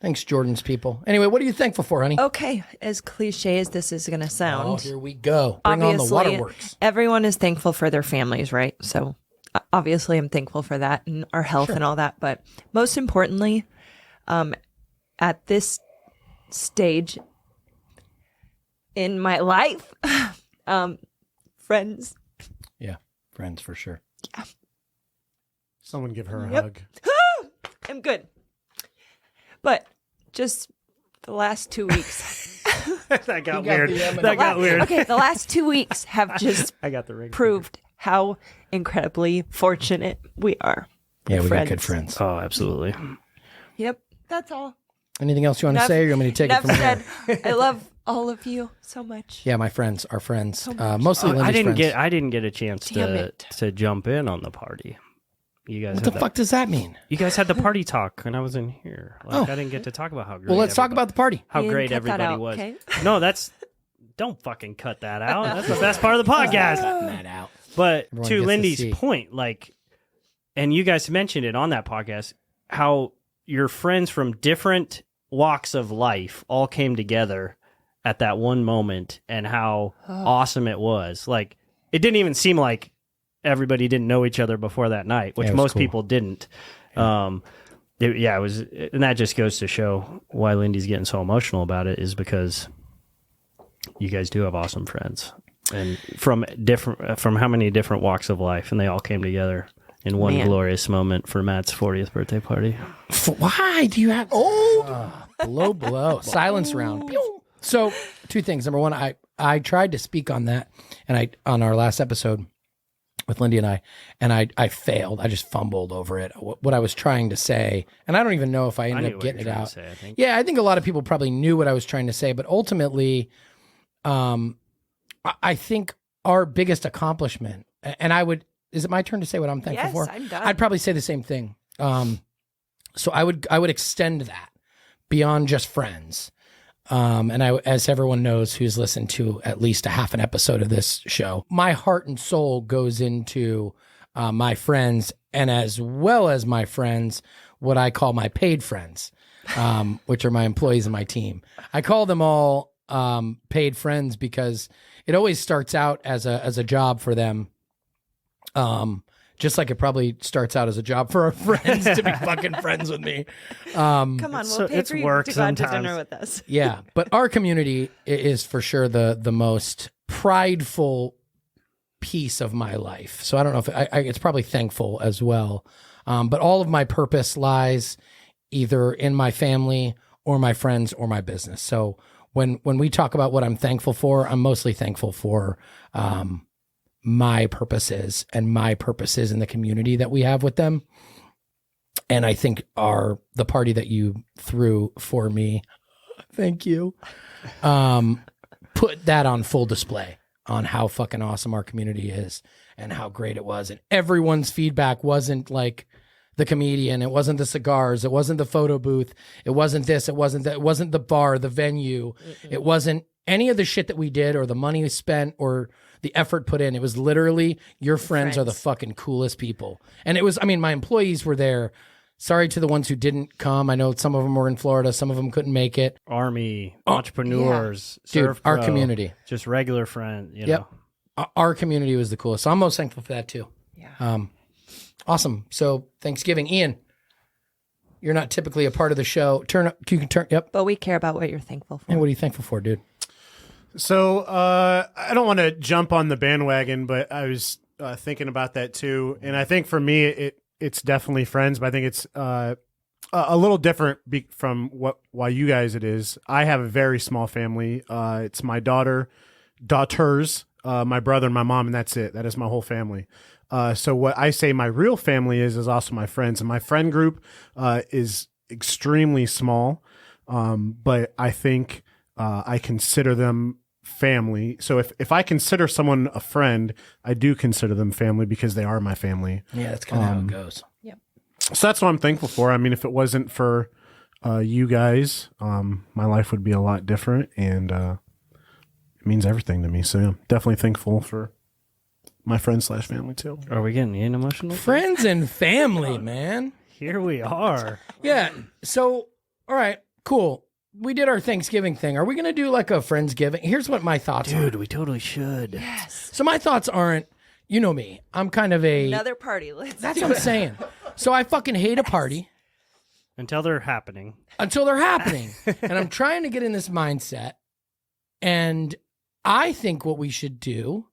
Thanks, Jordan's people. Anyway, what are you thankful for, honey? Okay, as cliche as this is going to Oh, sound, here we go. Bring on the waterworks. everyone is thankful for their families, right? So obviously I'm thankful for that and our health and all that. But most importantly, at this stage in my life, friends. Yeah, friends for sure. Someone give her a Yep. hug. I'm good. But just the last 2 weeks. That got got weird. the M&M. That got weird. Okay, the last 2 weeks have just I got the ring. proved how incredibly fortunate we are. Yeah, we Friends. got good friends. Oh, absolutely. Yep, that's all. Anything else you want to Enough- say, or you want me to take it Enough from here? said. I love all of you so much. Yeah, my friends, our friends, much. mostly Lindy's I didn't friends. get. I didn't get a chance Damn to it. jump in on the party. You guys. What had the fuck does that mean? You guys had the party talk, and I was in here. Like, Oh. I didn't get to talk about how great. Well, let's talk everybody- about the party. how Ian, great cut that everybody out, was. okay? No, that's. Don't fucking cut that out. That's the best part of the podcast. Cutting that out. But Everyone to gets to Lindy's see. point, like, and you guys mentioned it on that podcast, how your friends from different walks of life all came together at that one moment, and how awesome it was. Like, it didn't even seem like everybody didn't know each other before that night, which Yeah, it was most cool. people didn't. It was, and that just goes to show why Lindy's getting so emotional about it, is because you guys do have awesome friends, and from how many different walks of life, and they all came together in one Man. glorious moment for Matt's 40th birthday party. Why do you have blow silence round? Pew. So 2 things. Number 1, I tried to speak on that, and on our last episode with Lindy and I failed. I just fumbled over it. What I was trying to say, and I don't even know if I I ended knew up what you getting were it trying out. to say, I think. Yeah, I think a lot of people probably knew what I was trying to say, but ultimately, I think our biggest accomplishment, and is it my turn to say what I'm thankful Yes, for? I'm done. I'd probably say the same thing. So I would extend that beyond just friends. And as everyone knows who's listened to at least a half an episode of this show, my heart and soul goes into my friends, and as well as my friends, what I call my paid friends, which are my employees and my team. I call them all paid friends because it always starts out as a job for them. Just like it probably starts out as a job for our friends to be fucking friends with me. Come on, we'll So pay it's for you work to go out to sometimes. dinner with us. Yeah, but our community is for sure the most prideful piece of my life. So I don't know if it's probably thankful as well. But all of my purpose lies either in my family or my friends or my business. So when we talk about what I'm thankful for, I'm mostly thankful for my purposes and my purposes in the community that we have with them. And I think the party that you threw for me, thank you, put that on full display on how fucking awesome our community is and how great it was. And everyone's feedback wasn't like the comedian. It wasn't the cigars. It wasn't the photo booth. It wasn't this. It wasn't that. It wasn't the bar, the venue. It wasn't any of the shit that we did or the money we spent or the effort put in. It was literally your friends are the fucking coolest people. And it was, I mean, my employees were there. Sorry to the ones who didn't come. I know some of them were in Florida. Some of them couldn't make it. Army, entrepreneurs, Dude, Surf our Pro, community. just regular friends. You Yep. know. Our community was the coolest. So I'm most thankful for that too. Yeah. Awesome. So Thanksgiving, Ian, you're not typically a part of the show. You can turn. Yep. But we care about what you're thankful for. And what are you thankful for, dude? So I don't want to jump on the bandwagon, but I was thinking about that too. And I think for me, it's definitely friends, but I think it's a little different from why you guys it is. I have a very small family. It's my daughters, my brother, and my mom, and that's it. That is my whole family. So what I say my real family is also my friends. And my friend group is extremely small, but I think I consider them family. So if I consider someone a friend, I do consider them family because they are my family. Yeah, that's kind of how it goes. So that's what I'm thankful for. I mean, if it wasn't for you guys, my life would be a lot different, and it means everything to me. So yeah, definitely thankful for my friends/family too. Are we getting emotional? Friends and family, man. Here we are. Yeah. So, all right, cool. We did our Thanksgiving thing. Are we going to do like a Friendsgiving? Here's what my thoughts are. Dude, we totally should. Yes. So my thoughts aren't, you know me. I'm kind of Another party. that's what I'm saying. So I fucking hate a party Until they're happening. until they're happening. And I'm trying to get in this mindset. And I think what we should do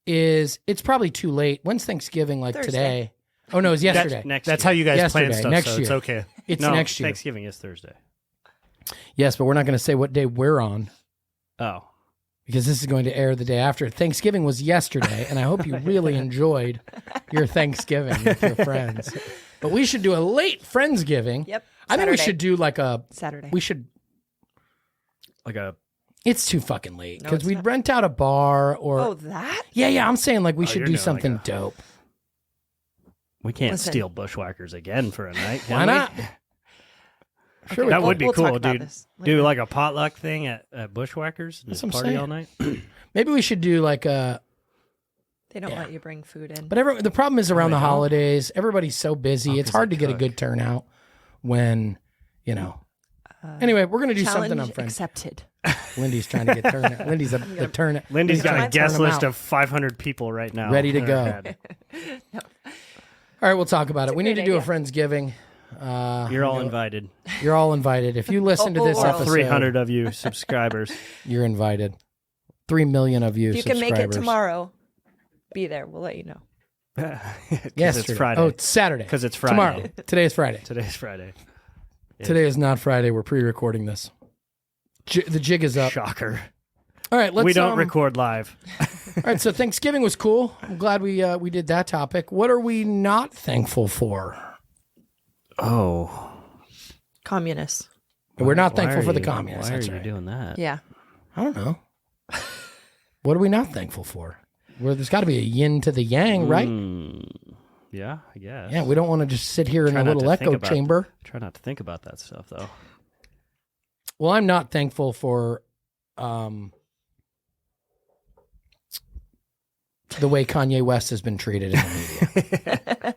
is, it's probably too late. When's Thanksgiving, like Thursday. today? Oh, no, it was yesterday. That's how you guys plan Yesterday, stuff. next So it's year. okay. It's No, next year. Thanksgiving is Thursday. Yes, but we're not going to say what day we're on Oh. because this is going to air the day after. Thanksgiving was yesterday, and I hope you really enjoyed your Thanksgiving with your friends. But we should do a late Friendsgiving. Yep. I think we Saturday. should do like a Saturday. We should. Like a It's too fucking late No, because it's we'd not. rent out a bar or. Oh, that? Yeah. I'm saying like we should you're do doing like something a- dope. we can't Listen. steal bushwhackers again for a night. Can Why we? not? Sure, we That could. would be We'll talk cool, about dude. this Do later. like a potluck thing at Bushwhackers. That's Just what I'm party saying. all night. Maybe we should do like a. They don't Yeah. let you bring food in. But the problem is around they the don't? holidays, everybody's so busy. Oh, It's 'cause hard they to get a cook. good turnout when, you know. Anyway, we're going to do something on Challenge Friends. accepted. Lindy's trying to get turnout. Lindy's the turn. Lindy's got a Turn guest them list out. of 500 people right now. Ready to in her go. head. All right, we'll talk about it. We need to great do a idea. Friendsgiving. You're all invited. You're all invited. If you listen to this All episode, 300 of you subscribers. you're invited. 3 million of you If you can make it subscribers. tomorrow, be there. We'll let you know. Yes, it's Friday. Oh, it's Saturday. Because it's Friday. Tomorrow. Today is Friday. Today's Friday. Today is not Friday. We're pre-recording this. The jig is up. Shocker. All right, let's. We don't record live. All right, so Thanksgiving was cool. I'm glad we did that topic. What are we not thankful for? Oh. Communists. We're not Why thankful are for the you- communists. Why are That's you right. doing that? Yeah. I don't know. What are we not thankful for? Well, there's got to be a yin to the yang, right? Yeah, I guess. Yeah, we don't want to just sit here in Try a not little to think echo about- chamber. Try not to think about that stuff, though. Well, I'm not thankful for the way Kanye West has been treated in the media.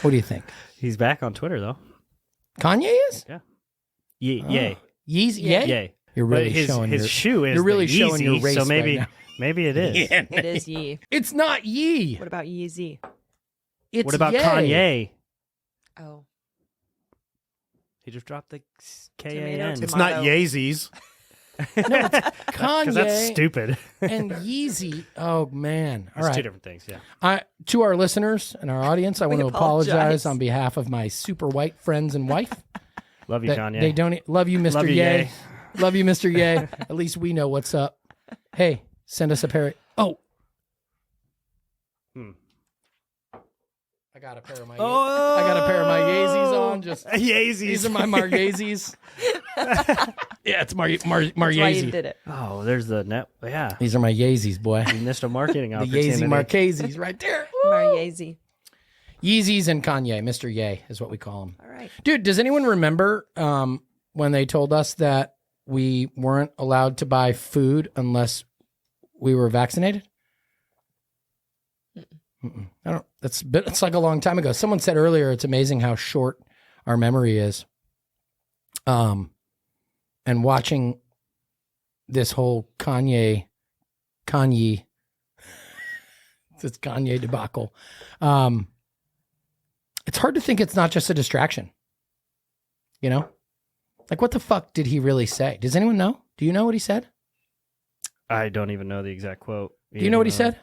What do you think? He's back on Twitter though. Kanye is? Yay. Yeezy, yay? Yay. You're really But showing his your, shoe is you're really the showing your Yeezy, race so maybe right now. maybe it is. Yeah. It is Yee. It's not Yee. What about Yeezy? It's What about Ye. Kanye? Oh, He just dropped the Tomato, K-A-N. It's not Tomato. Yeezys. Kanye Because that's stupid. and Yeezy. Oh, man. All It's right. two different things, yeah. To our listeners and our audience, I want to apologize apologize. on behalf of my super white friends and wife. Love you, that Kanye. They don't love you, Mr. Love you, Ye. Ye. Love you, Mr. Ye. At least we know what's up. Hey, send us a pair. Oh. I got a pair of my Oh! I got a pair of my Yeezys on. Just Yeezys. these are my Margazis. Yeah, it's that's why you Maryezy. did it. Oh, there's the net. Yeah. These are my Yeezys, boy. You missed a marketing The opportunity. Yeezy Marchazis right there. Maryezy. Yeezys and Kanye, Mr. Ye is what we call him. All right. Dude, does anyone remember when they told us that we weren't allowed to buy food unless we were vaccinated? Mm-mm. I don't. It's like a long time ago. Someone said earlier, it's amazing how short our memory is. And watching this whole Kanye, this Kanye debacle. It's hard to think it's not just a distraction. You know? Like, what the fuck did he really say? Does anyone know? Do you know what he said? I don't even know the exact quote. Do you know what he said?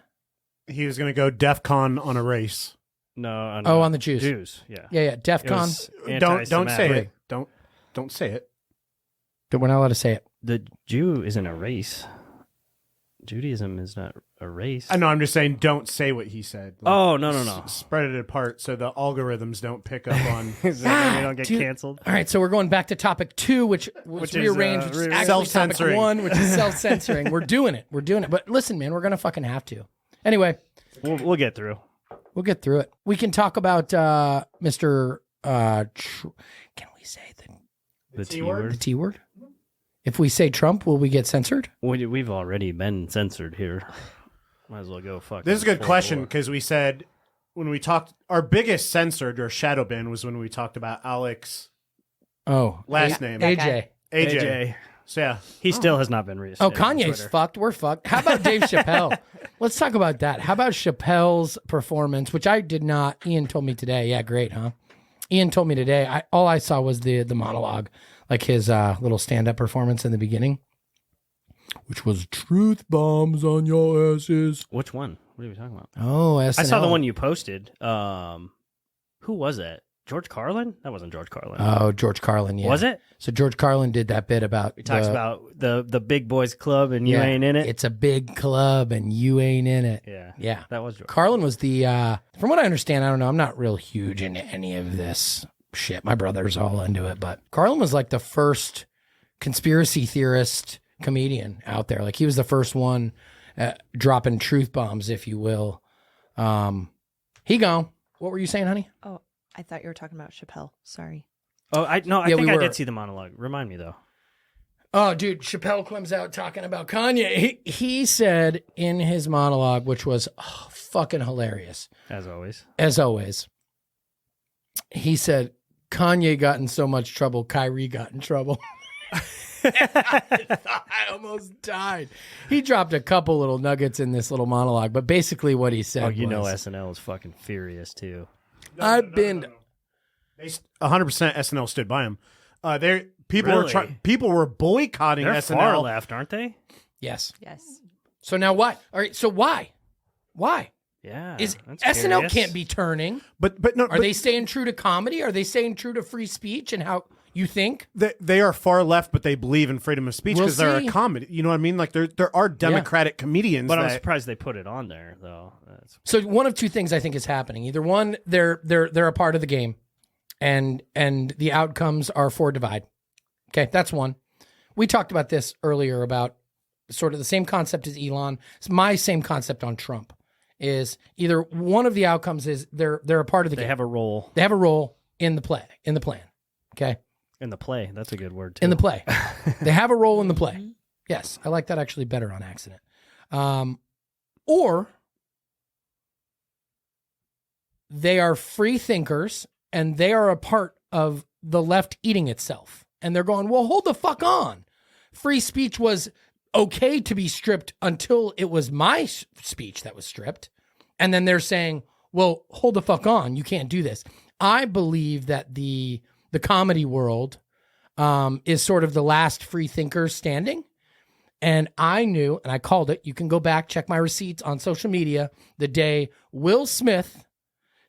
He was going to go DEF CON on a race. No. Oh, on the Jews. Jews, yeah. Yeah. DEF It CON. was Don't say anti-Semitic. it. Don't say it. We're not allowed to say it. The Jew isn't a race. Judaism is not a race. I know. I'm just saying, don't say what he said. Like, Oh, no. Spread it apart so the algorithms don't pick up on. So that we don't get Dude. canceled. All right, so we're going back to topic 2, which was Which is, rearranged, which is actually topic self-censoring. 1, which is self-censoring. We're doing it. But listen, man, we're going to fucking have to. Anyway, We'll get through. we'll get through it. We can talk about Mr. Can we say The T T word? the word. T word? If we say Trump, will we get censored? We've already been censored here. Might as well go fuck. This is a good question because we said when we talked, our biggest censored or shadow ban was when we talked about Alex Oh, last name AJ. AJ. So yeah, He still has not been Oh, reinstated. on Kanye's Twitter. fucked. We're fucked. How about Dave Chappelle? Let's talk about that. How about Chappelle's performance, which I did not. Ian told me today. Yeah, great, huh? Ian told me today. All I saw was the monologue, like his little stand-up performance in the beginning, which was truth bombs on your asses. Which one? What are we talking about? Oh, SNL. I saw the one you posted. Who was that? George Carlin? That wasn't George Carlin. Oh, George Carlin. Yeah. Was it? So George Carlin did that bit about. He talks about the big boys club and you yeah, ain't in it. It's a big club and you ain't in it. Yeah. Yeah. That was George. Carlin was the, from what I understand, I don't know, I'm not real huge into any of this shit. My brother's all into it, but Carlin was like the first conspiracy theorist comedian out there. Like he was the first one dropping truth bombs, if you will. He gone. What were you saying, honey? Oh, I thought you were talking about Chappelle. Sorry. Oh, I Yeah, think we I were. did see the monologue. Remind me though. Oh, dude, Chappelle comes out talking about Kanye. He said in his monologue, which was fucking hilarious, As always. as always, he said, Kanye got in so much trouble, Kyrie got in trouble. I almost died. He dropped a couple little nuggets in this little monologue, but basically what he said Oh, you know was, SNL is fucking furious too. I've been... they 100% SNL stood by him. People Really? were people were boycotting They're SNL. far left, aren't they? Yes. Yes. So now what? All right, so why? Why? Yeah. Is that's SNL curious. can't be turning? But no, Are they staying true to comedy? Are they staying true to free speech and how you think? they are far left, but they believe in freedom of speech We'll because they're see. a comedy. You know what I mean? Like there are Democratic comedians, But I'm that, surprised they put it on there though. So one of two things I think is happening. Either one, they're a part of the game, and the outcomes are for divide. Okay, that's one. We talked about this earlier about sort of the same concept as Elon. It's my same concept on Trump. Is either one of the outcomes is they're a part of the They game. have a role They have a role in the plan. Okay, in the play. That's a good word too. in the play. They have a role in the play. Yes, I like that actually better on accident. Or they are free thinkers and they are a part of the left eating itself. And they're going, well, hold the fuck on. Free speech was okay to be stripped until it was my speech that was stripped. And then they're saying, well, hold the fuck on. You can't do this. I believe that the comedy world is sort of the last free thinkers standing. And I knew, and I called it, you can go back, check my receipts on social media, the day Will Smith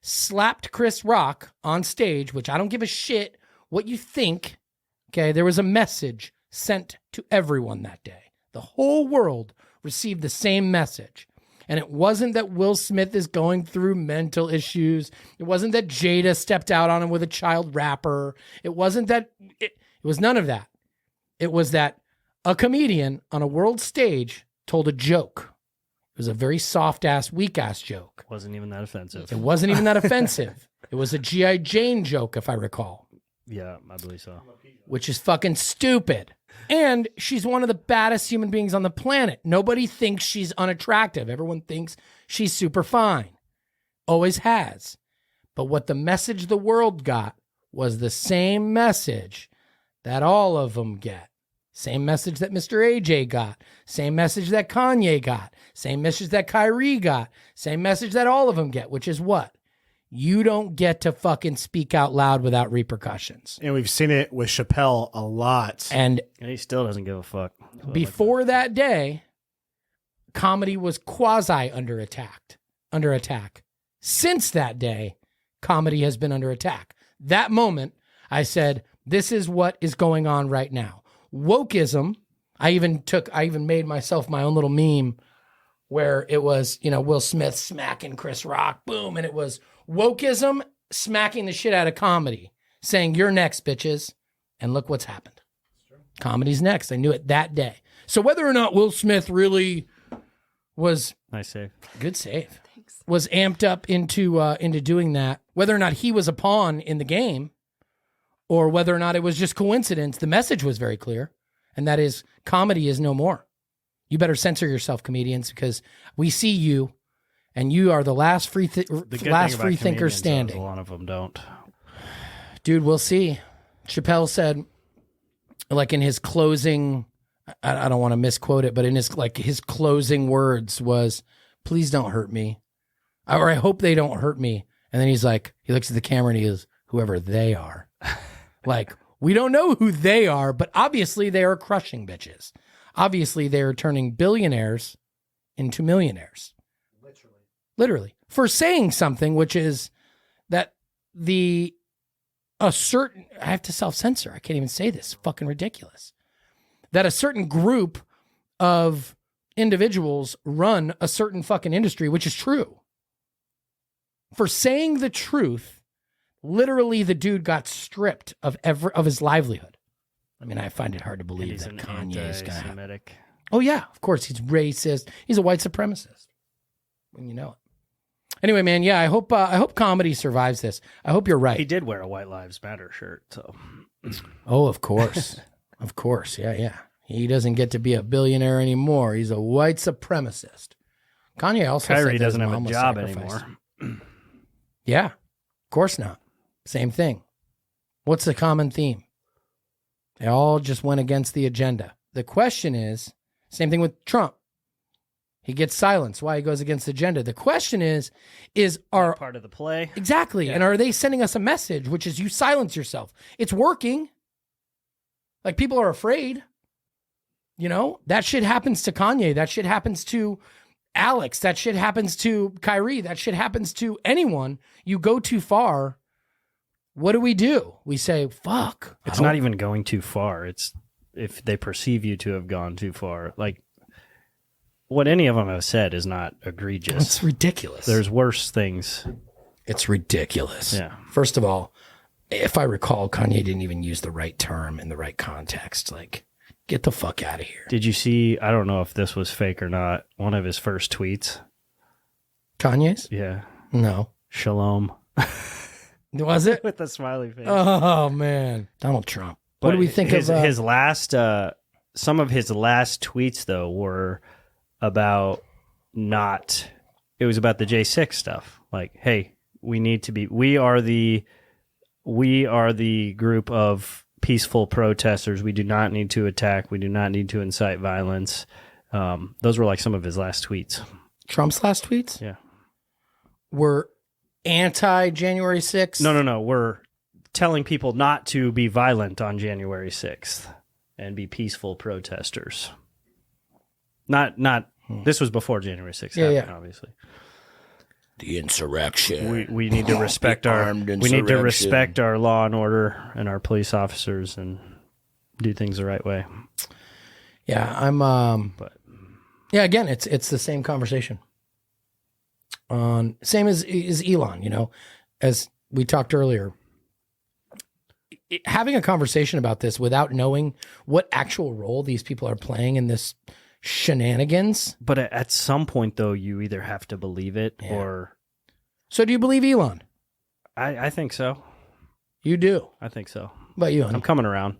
slapped Chris Rock on stage, which I don't give a shit what you think. Okay, there was a message sent to everyone that day. The whole world received the same message. And it wasn't that Will Smith is going through mental issues. It wasn't that Jada stepped out on him with a child rapper. It wasn't that, it was none of that. It was that a comedian on a world stage told a joke. It was a very soft-ass, weak-ass joke. Wasn't even that offensive. It wasn't even that offensive. It was a G.I. Jane joke, if I recall. Yeah, I believe so. Which is fucking stupid. And she's one of the baddest human beings on the planet. Nobody thinks she's unattractive. Everyone thinks she's super fine. Always has. But what the message the world got was the same message that all of them get. Same message that Mr. AJ got. Same message that Kanye got. Same message that Kyrie got. Same message that all of them get, which is what? You don't get to fucking speak out loud without repercussions. And we've seen it with Chappelle a lot. And he still doesn't give a fuck. before that day, comedy was quasi under attack. Since that day, comedy has been under attack. That moment, I said, this is what is going on right now. Wokeism, I even made myself my own little meme where it was, Will Smith smacking Chris Rock, boom, and it was wokeism smacking the shit out of comedy, saying, you're next, bitches. And look what's happened. Comedy's next. I knew it that day. So whether or not Will Smith really was... Nice save. Good save. Thanks. Was amped up into doing that, whether or not he was a pawn in the game, or whether or not it was just coincidence, the message was very clear, and that is, comedy is no more. You better censor yourself, comedians, because we see you, and you are the last free thinker standing. A lot of them don't. Dude, we'll see. Chappelle said, like in his closing, I don't want to misquote it, but in his closing words was, please don't hurt me. Or I hope they don't hurt me. And then he looks at the camera and he goes, whoever they are. Like, we don't know who they are, but obviously they are crushing bitches. Obviously they are turning billionaires into millionaires. Literally. For saying something, which is that I have to self-censor. I can't even say this. It's fucking ridiculous. That a certain group of individuals run a certain fucking industry, which is true. For saying the truth, literally, the dude got stripped of his livelihood. I mean, I find it hard to believe that Kanye is going to. Oh yeah, of course he's racist. He's a white supremacist. When you know it. Anyway, man, yeah, I hope comedy survives this. I hope you're right. He did wear a White Lives Matter shirt, so. Oh, of course, of course, yeah. He doesn't get to be a billionaire anymore. He's a white supremacist. Kanye also Kyrie said doesn't have a job anymore. Yeah, of course not. Same thing. What's the common theme? They all just went against the agenda. The question is, same thing with Trump. He gets silenced. Why he goes against the agenda. The question is our part of the play. Exactly. Yeah. And are they sending us a message, which is you silence yourself? It's working. Like, people are afraid. That shit happens to Kanye. That shit happens to Alex. That shit happens to Kyrie. That shit happens to anyone. You go too far. What do? We say, fuck. It's not even going too far. It's if they perceive you to have gone too far. Like, what any of them have said is not egregious. It's ridiculous. There's worse things. It's ridiculous. Yeah. First of all, if I recall, Kanye didn't even use the right term in the right context. Like, get the fuck out of here. Did you see, I don't know if this was fake or not, one of his first tweets? Kanye's? Yeah. No. Shalom. Was it? With the smiley face. Oh, man. Donald Trump. But what do we think of his last, some of his last tweets, though, were about it was about the J6 stuff. Like, hey, we need to be. We are the group of peaceful protesters. We do not need to attack. We do not need to incite violence. Those were like some of his last tweets. Trump's last tweets Yeah. were anti-January 6th. No. We're telling people not to be violent on January 6th and be peaceful protesters. Not. This was before January 6th happened, obviously. The insurrection. We need to respect armed we need to insurrection. respect our law and order and our police officers and do things the right way. Yeah, But yeah, again, it's the same conversation. Same as Elon, as we talked earlier. Having a conversation about this without knowing what actual role these people are playing in this shenanigans. But at some point, though, you either have to believe it or... So do you believe Elon? I think so. You do? I think so. What about you, honey? I'm coming around.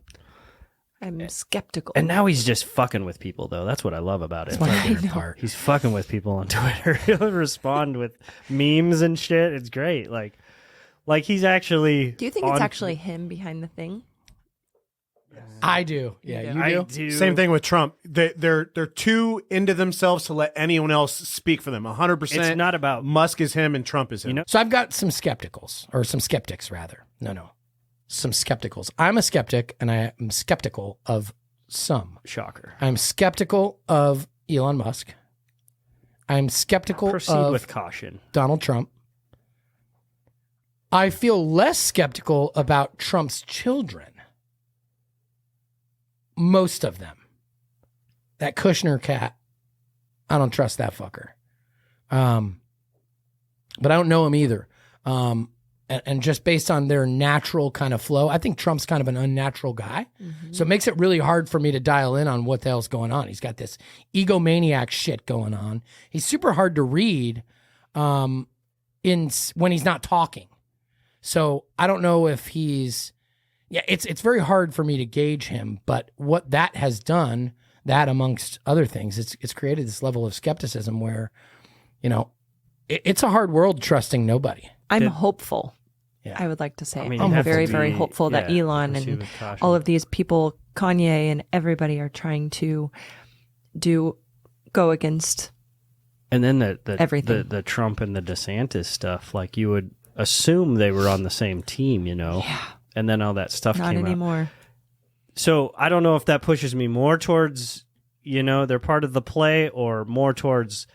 I'm skeptical. And now he's just fucking with people, though. That's what I love about it. That's my favorite part. He's fucking with people on Twitter. He'll respond with memes and shit. It's great. Like he's actually... Do you think it's actually him behind the thing? I do. Yeah, you do? I do. Same thing with Trump. They're too into themselves to let anyone else speak for them. 100%. It's not about... Musk is him and Trump is him. You know? So I've got some skepticals, or some skeptics, rather. No. Some skepticals. I'm a skeptic, and I am skeptical of some. Shocker. I'm skeptical of Elon Musk. I'm skeptical Proceed of with caution. Donald Trump. I feel less skeptical about Trump's children. Most of them. That Kushner cat, I don't trust that fucker. But I don't know him either. And just based on their natural kind of flow, I think Trump's kind of an unnatural guy. Mm-hmm. So it makes it really hard for me to dial in on what the hell's going on. He's got this egomaniac shit going on. He's super hard to read when he's not talking. So I don't know if he's... Yeah, it's very hard for me to gauge him, but what that has done, that amongst other things, it's created this level of skepticism where, it's a hard world trusting nobody. I'm hopeful. Yeah. I would like to say. I mean, I'm you have very, to very be- hopeful that yeah, Elon proceed and with caution. all of these people, Kanye and everybody, are trying to go against. And then Everything. the Trump and the DeSantis stuff, like you would assume they were on the same team, Yeah. And then all that stuff Not came out. anymore. So I don't know if that pushes me more towards, they're part of the play, or more towards,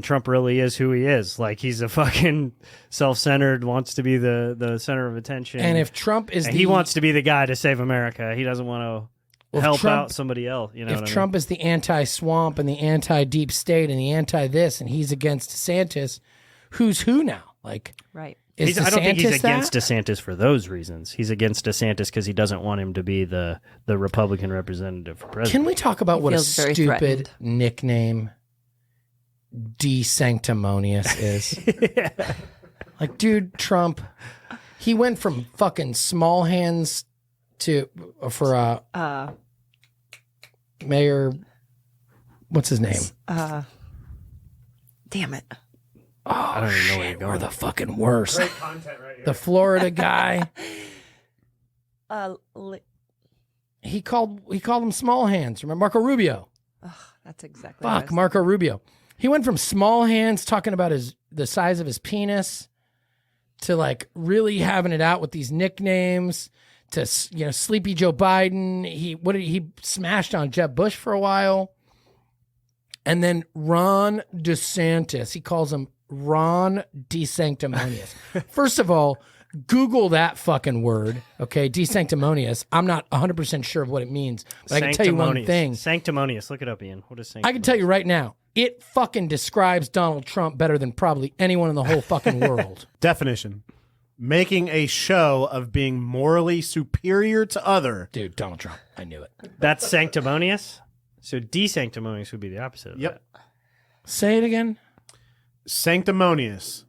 Trump really is who he is. Like, he's a fucking self-centered, wants to be the center of attention. And if Trump is he wants to be the guy to save America. He doesn't want to help Trump- out somebody else. You know if what I mean? Trump is the anti-swamp and the anti-deep state and the anti-this, and he's against DeSantis, who's who now? Like, Right. is I don't think he's DeSantis against that? DeSantis for those reasons. He's against DeSantis because he doesn't want him to be the Republican representative for president. Can we talk about what a feels very stupid threatened. nickname De-Sanctimonious is? Like, dude, Trump, he went from fucking small hands for Mayor, what's his name? Damn it. I don't even know where you're We're going. the fucking worst. Content right here. The Florida guy, Li- he called him small hands. Remember Marco Rubio? that's exactly what I Fuck, was- Marco Rubio. He went from small hands talking about the size of his penis to like really having it out with these nicknames to Sleepy Joe Biden. He smashed on Jeb Bush for a while. And then Ron DeSantis, he calls him Ron DeSanctimonious. First of all, Google that fucking word, okay? DeSanctimonious. I'm not 100% sure of what it means, but I can tell you one Sanctimonious. thing. Sanctimonious. Look it up, Ian. What is sanctimonious? I can tell you right now, it fucking describes Donald Trump better than probably anyone in the whole fucking world. Definition: making a show of being morally superior to other. Dude, Donald Trump. I knew it. That's sanctimonious? So desanctimonious would be the opposite of Yep. that. Say it again. Sanctimonious: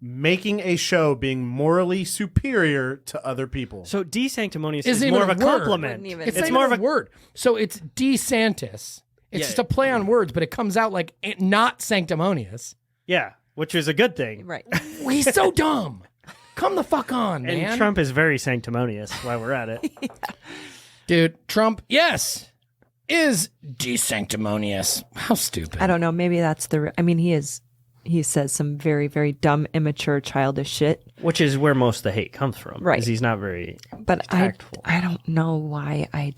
making a show being morally superior to other people. So desanctimonious Isn't is more even of a a word. compliment. Wouldn't even- It's It's not more even of a a word. So it's DeSantis. It's Yeah. just a play on words, but it comes out like not sanctimonious. Yeah. which is a good thing. Right. He's so dumb. Come the fuck on, man. And Trump is very sanctimonious while we're at it. Dude, Trump, yes, is desanctimonious. How stupid. I don't know. Maybe that's he says some very, very dumb, immature, childish shit. Which is where most of the hate comes from. Right. Because he's not very But tactful. I don't know why. I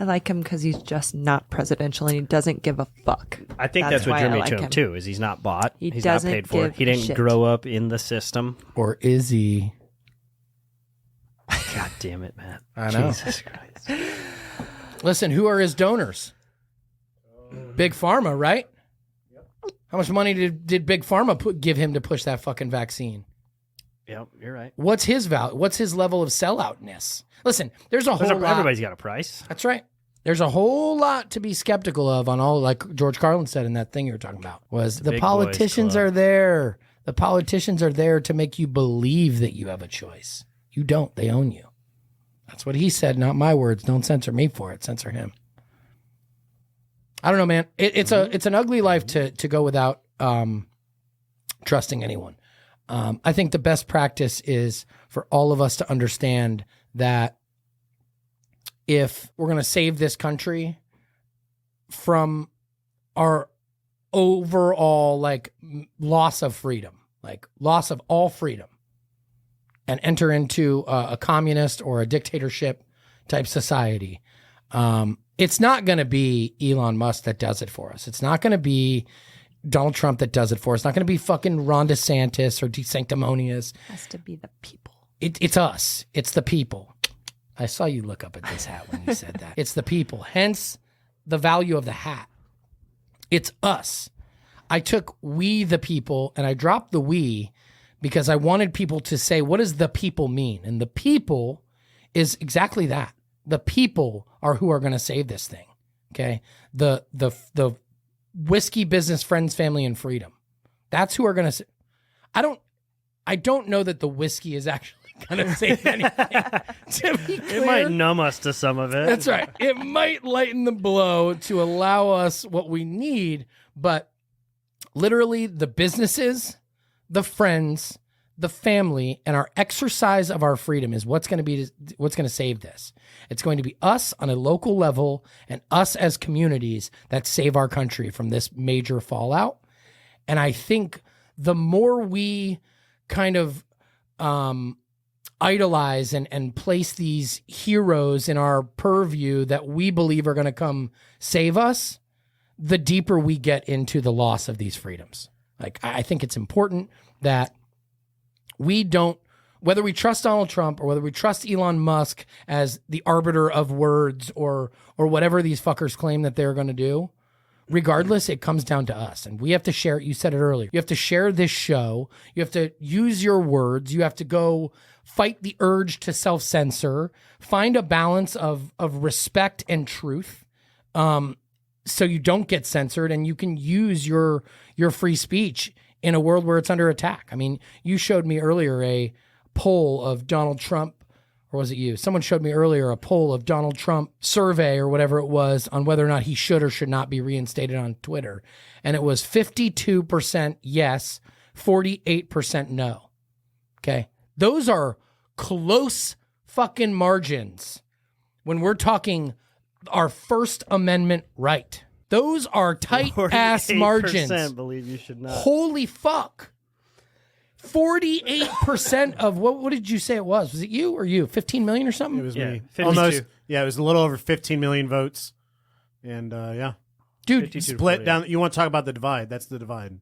like him because he's just not presidential and he doesn't give a fuck. I think that's what why drew I me like to him, him. too, is he's not bought. He He's not doesn't paid for it. give He didn't a shit. grow up in the system. Or is he? God damn it, Matt. I know. Jesus Christ. Listen, who are his donors? Big Pharma, right? How much money did Big Pharma give him to push that fucking vaccine? Yep, you're right. What's his value? What's his level of selloutness? Listen, there's a whole lot. Everybody's got a price. That's right. There's a whole lot to be skeptical of on all, like George Carlin said in that thing you were talking about, was the big politicians boys club. are there. The politicians are there to make you believe that you have a choice. You don't. They own you. That's what he said, not my words. Don't censor me for it. Censor him. I don't know, man. It's an ugly life to go without trusting anyone. I think the best practice is for all of us to understand that if we're going to save this country from our overall loss of freedom, like loss of all freedom, and enter into a communist or a dictatorship type society, it's not going to be Elon Musk that does it for us. It's not going to be Donald Trump that does it for us. It's not going to be fucking Ron DeSantis or DeSanctimonious. It has to be the people. It's us. It's the people. I saw you look up at this hat when you said that. It's the people. Hence the value of the hat. It's us. I took we the people and I dropped the we because I wanted people to say, what does the people mean? And the people is exactly that. The people are who are going to save this thing. Okay. The whiskey business, friends, family, and freedom. That's who are going to. I don't know that the whiskey is actually going to save anything. To be clear, It might numb us to some of it. that's right. It might lighten the blow to allow us what we need, but literally the businesses, the friends, the family, and our exercise of our freedom is what's going to save this. It's going to be us on a local level and us as communities that save our country from this major fallout. And I think the more we kind of idolize and place these heroes in our purview that we believe are going to come save us, the deeper we get into the loss of these freedoms. Like, I think it's important that we don't, whether we trust Donald Trump or whether we trust Elon Musk as the arbiter of words or whatever these fuckers claim that they're going to do, regardless, it comes down to us. And we have to share, you said it earlier, you have to share this show. You have to use your words. You have to go fight the urge to self-censor, find a balance of respect and truth, so you don't get censored and you can use your free speech in a world where it's under attack. I mean, you showed me earlier a poll of Donald Trump, or was it you? Someone showed me earlier a poll of Donald Trump survey or whatever it was on whether or not he should or should not be reinstated on Twitter. And it was 52% yes, 48% no. Okay. Those are close fucking margins when we're talking our First Amendment right. Those are tight ass margins. Believe you should not. Holy fuck. 48% of what did you say it was? Was it you or you? 15 million or something? It was Yeah, me. 52. Almost. Yeah, it was a little over 15 million votes. And yeah. Dude, 52 to Split 48. down. You want to talk about the divide? That's the divide.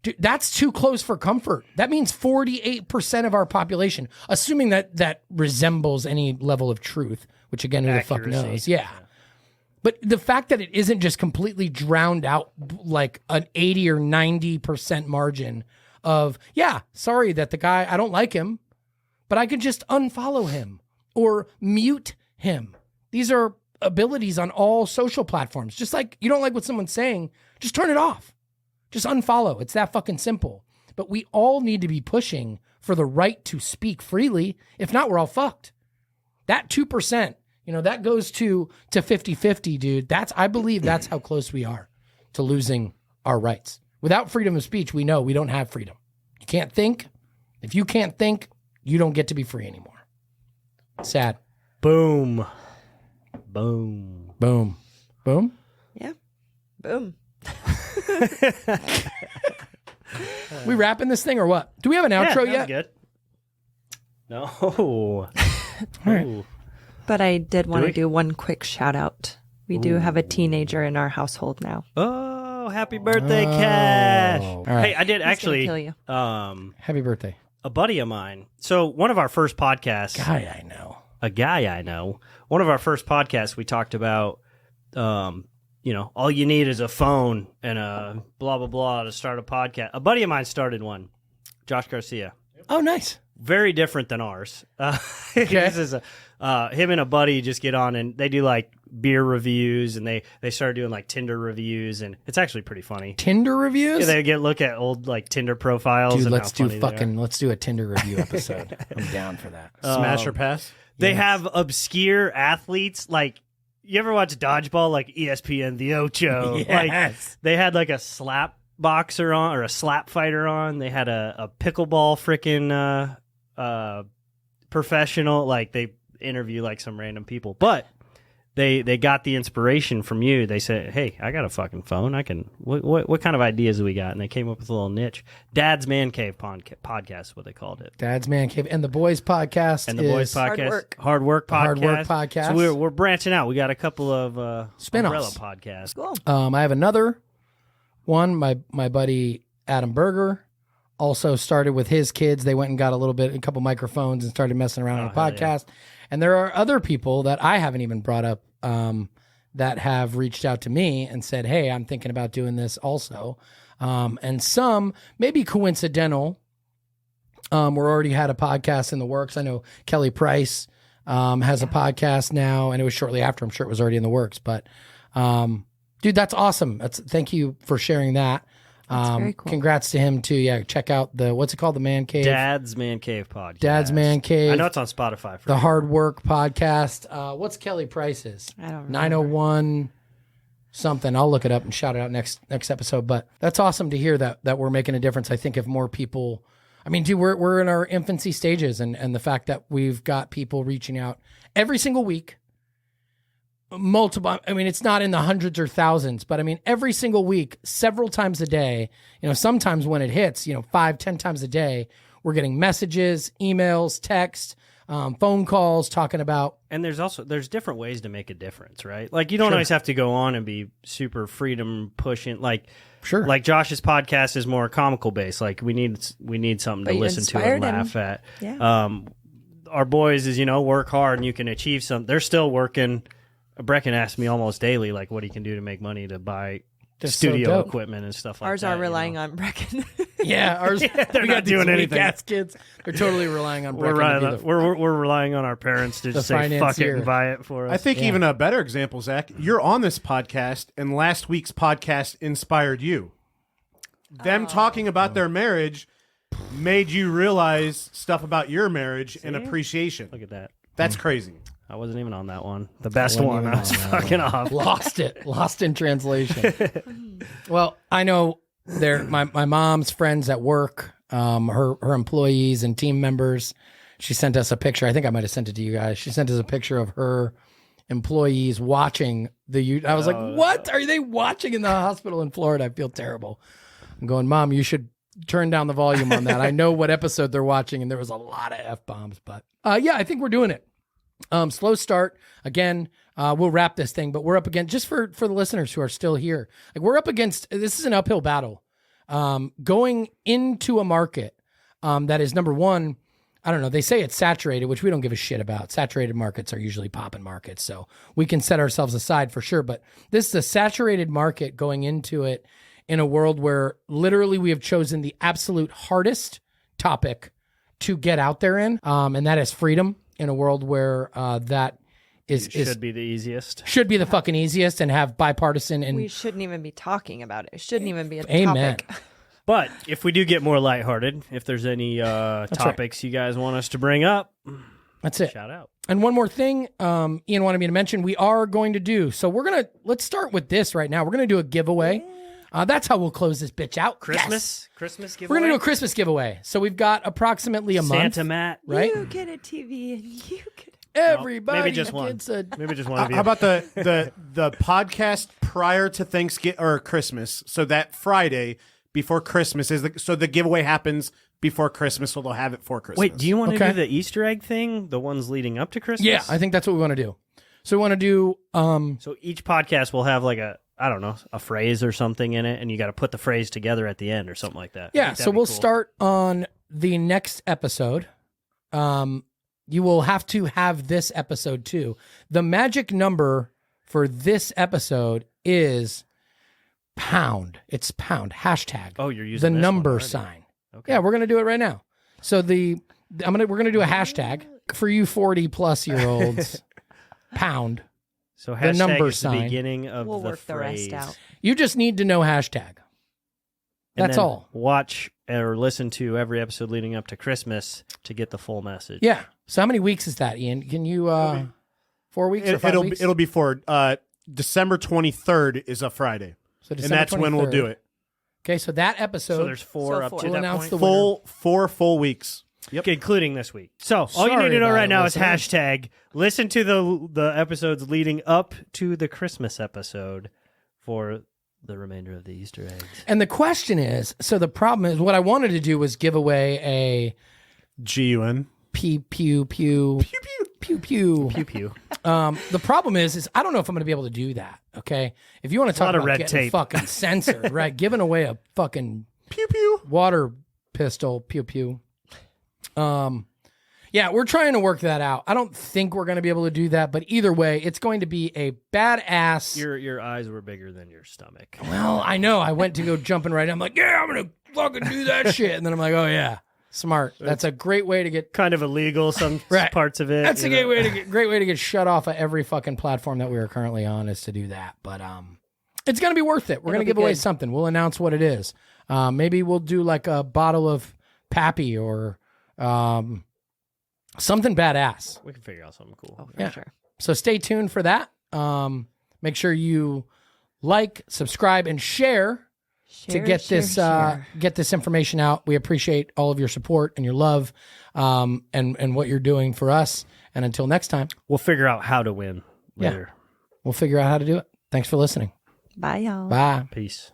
dude, that's too close for comfort. That means 48% of our population, assuming that resembles any level of truth, which again, who the fuck Accuracy. knows? Yeah. But the fact that it isn't just completely drowned out like an 80 or 90% margin of, yeah, sorry that the guy, I don't like him, but I could just unfollow him or mute him. These are abilities on all social platforms. Just like you don't like what someone's saying, just turn it off. Just unfollow. It's that fucking simple. But we all need to be pushing for the right to speak freely. If not, we're all fucked. That 2%, that goes to 50-50, dude. I believe that's how close we are to losing our rights. Without freedom of speech, we know we don't have freedom. You can't think. If you can't think, you don't get to be free anymore. Sad. Boom. Boom. Boom. Boom. Yeah. Boom. We wrapping this thing or what? Do we have an outro yet? Good. No. All right. Ooh. But I did want we? to do one quick shout out. We do have a teenager in our household now. Oh, happy birthday, Cash. All right. Hey, I did He's gonna actually kill you. Happy birthday. a buddy of mine. So one of our first podcasts, Guy I know. a guy I know, one of our first podcasts, we talked about, all you need is a phone and a blah, blah, blah to start a podcast. A buddy of mine started one, Josh Garcia. Oh, nice. Very different than ours. Okay. This is him and a buddy just get on and they do like beer reviews and they started doing like Tinder reviews and it's actually pretty funny. Tinder reviews? Yeah, they look at old like Tinder profiles. Dude, and let's how do funny they are. let's do a Tinder review episode. I'm down for that. Smash or pass? They have obscure athletes like. You ever watch dodgeball like ESPN The Ocho? Yes. Like they had like a slap boxer on or a slap fighter on. They had a pickleball freaking professional. Like they interview like some random people, but they got the inspiration from you. They said, "Hey, I got a fucking phone. I can. What kind of ideas do we got?" And they came up with a little niche. Dad's Man Cave podcast, what they called it. Dad's Man Cave and the Boys podcast. And the Boys is podcast, Hard Work. Hard Work podcast. Hard Work podcast. So we're branching out. We got a couple of Spin-offs. umbrella podcasts. Cool. I have another one. My buddy Adam Berger also started with his kids. They went and got a couple microphones and started messing around on a hell podcast. And there are other people that I haven't even brought up that have reached out to me and said, "Hey, I'm thinking about doing this also." And some maybe coincidental. We're already had a podcast in the works. I know Kelly Price has a podcast now, and it was shortly after. I'm sure it was already in the works, but dude, that's awesome. Thank you for sharing that. That's very cool. Congrats to him too. Yeah, check out what's it called? The Man Cave. Dad's Man Cave podcast. Dad's Man Cave. I know it's on Spotify. For The sure. Hard Work podcast. What's Kelly Price's? I don't remember. 901 something. I'll look it up and shout it out next episode. But that's awesome to hear that we're making a difference. I think if more people, I mean, dude, we're in our infancy stages, and the fact that we've got people reaching out every single week. Multiple, I mean, it's not in the hundreds or thousands, but I mean, every single week, several times a day, sometimes when it hits, 5-10 times a day, we're getting messages, emails, text, phone calls talking about. And there's different ways to make a difference, right? Like you don't always have to go on and be super freedom pushing. Like, Sure. Like Josh's podcast is more comical based. Like we need something But to you listen to and inspired him. laugh at. Yeah. Our boys is work hard and you can achieve something. They're still working. Brecken asks me almost daily, like, what he can do to make money to buy That's so studio dope. equipment and stuff like Ours that. are relying on Brecken. Yeah, ours. they're we not got doing these anything. weak-ass kids. They're totally relying on. We're Brecken to be we're relying on our parents to the just say fuck it financier. and buy it for us. I think even a better example, Zach, you're on this podcast, and last week's podcast inspired you. Them talking about their marriage made you realize stuff about your marriage and appreciation. Look at that. That's crazy. I wasn't even on that one. The best wasn't one. even I was on that fucking off. lost in translation. Well, I know my mom's friends at work, her employees and team members. She sent us a picture. I think I might have sent it to you guys. She sent us a picture of her employees watching I was like, what are they watching in the hospital in Florida? I feel terrible. I'm going, Mom, you should turn down the volume on that. I know what episode they're watching, and there was a lot of F-bombs, but yeah, I think we're doing it. Slow start. Again, we'll wrap this thing, but we're up against, just for the listeners who are still here, like we're up against, this is an uphill battle. Going into a market that is, number one, I don't know, they say it's saturated, which we don't give a shit about. Saturated markets are usually popping markets, so we can set ourselves aside for sure, but this is a saturated market going into it in a world where literally we have chosen the absolute hardest topic to get out there in, and that is freedom. In a world where that should be the easiest. Should be the fucking easiest, and have bipartisan and We shouldn't even be talking about it. It shouldn't even be a Amen. topic. But if we do get more lighthearted, if there's any topics you guys want us to bring up, that's it. shout out. And one more thing, Ian wanted me to mention, we are going to do. So let's start with this right now. We're going to do a giveaway. That's how we'll close this bitch out. Christmas? Yes. Christmas giveaway? We're going to do a Christmas giveaway. So we've got approximately a month. Santa Matt. Right? You get a TV and you get Everybody maybe just one. gets a... Maybe just one of you. How about the podcast prior to Thanksgiving or Christmas? So that Friday before Christmas so the giveaway happens before Christmas, so they'll have it for Christmas. Wait, do you want to Okay. do the Easter egg thing? The ones leading up to Christmas? Yeah, I think that's what we want to do. So we want to do... So each podcast will have like a phrase or something in it, and you got to put the phrase together at the end or something like that. I Yeah, think so that'd be we'll cool. start on the next episode. You will have to have this episode too. The magic number for this episode is pound. It's pound. Hashtag. Oh, you're the using this one number already. sign. Okay. Yeah, we're gonna do it right now. So we're gonna do a hashtag for you 40+-year-olds. Pound. So the hashtag number is sign. the beginning of We'll the work the phrase. rest out. You just need to know hashtag. And That's then all. Watch or listen to every episode leading up to Christmas to get the full message. Yeah. So how many weeks is that, Ian? Can you 4 weeks or 5 weeks? It'll be for December 23rd is a Friday, So and December that's when we'll 23rd. do it. Okay, so that episode. So there's four up four. to We'll that announce point. the winner. Four full weeks. Yep. Including this week. So all you Sorry need to know about right it, now is listener. hashtag listen to the episodes leading up to the Christmas episode for the remainder of the Easter eggs. And the question is, so the problem is, what I wanted to do was give away a GUN. pew pew pew pew pew. Pew pew. The problem is I don't know if I'm going to be able to do that. Okay, if you want to talk lot of about red getting tape. fucking censored, right? Giving away a fucking Pew pew. water pistol, pew pew. Yeah, we're trying to work that out. I don't think we're going to be able to do that, but either way, it's going to be a badass. Your eyes were bigger than your stomach. Well, I know. I went to go jumping right. I'm like, yeah, I'm going to fucking do that shit. And then I'm like, oh yeah, smart. That's a great way to get. Kind of illegal, some Right. parts of it. That's a you know. great way to get shut off of every fucking platform that we are currently on is to do that. But it's gonna be worth it. We're gonna It'll give be away good. something. We'll announce what it is. Maybe we'll do like a bottle of Pappy or something badass. We can figure out something cool. Oh, for Yeah. sure. So stay tuned for that. Make sure you like, subscribe, and share to get this information out. We appreciate all of your support and your love, and what you're doing for us. And until next time, We'll figure out how to win Yeah. later. we'll figure out how to do it. Thanks for listening. Bye, y'all. Bye. Peace.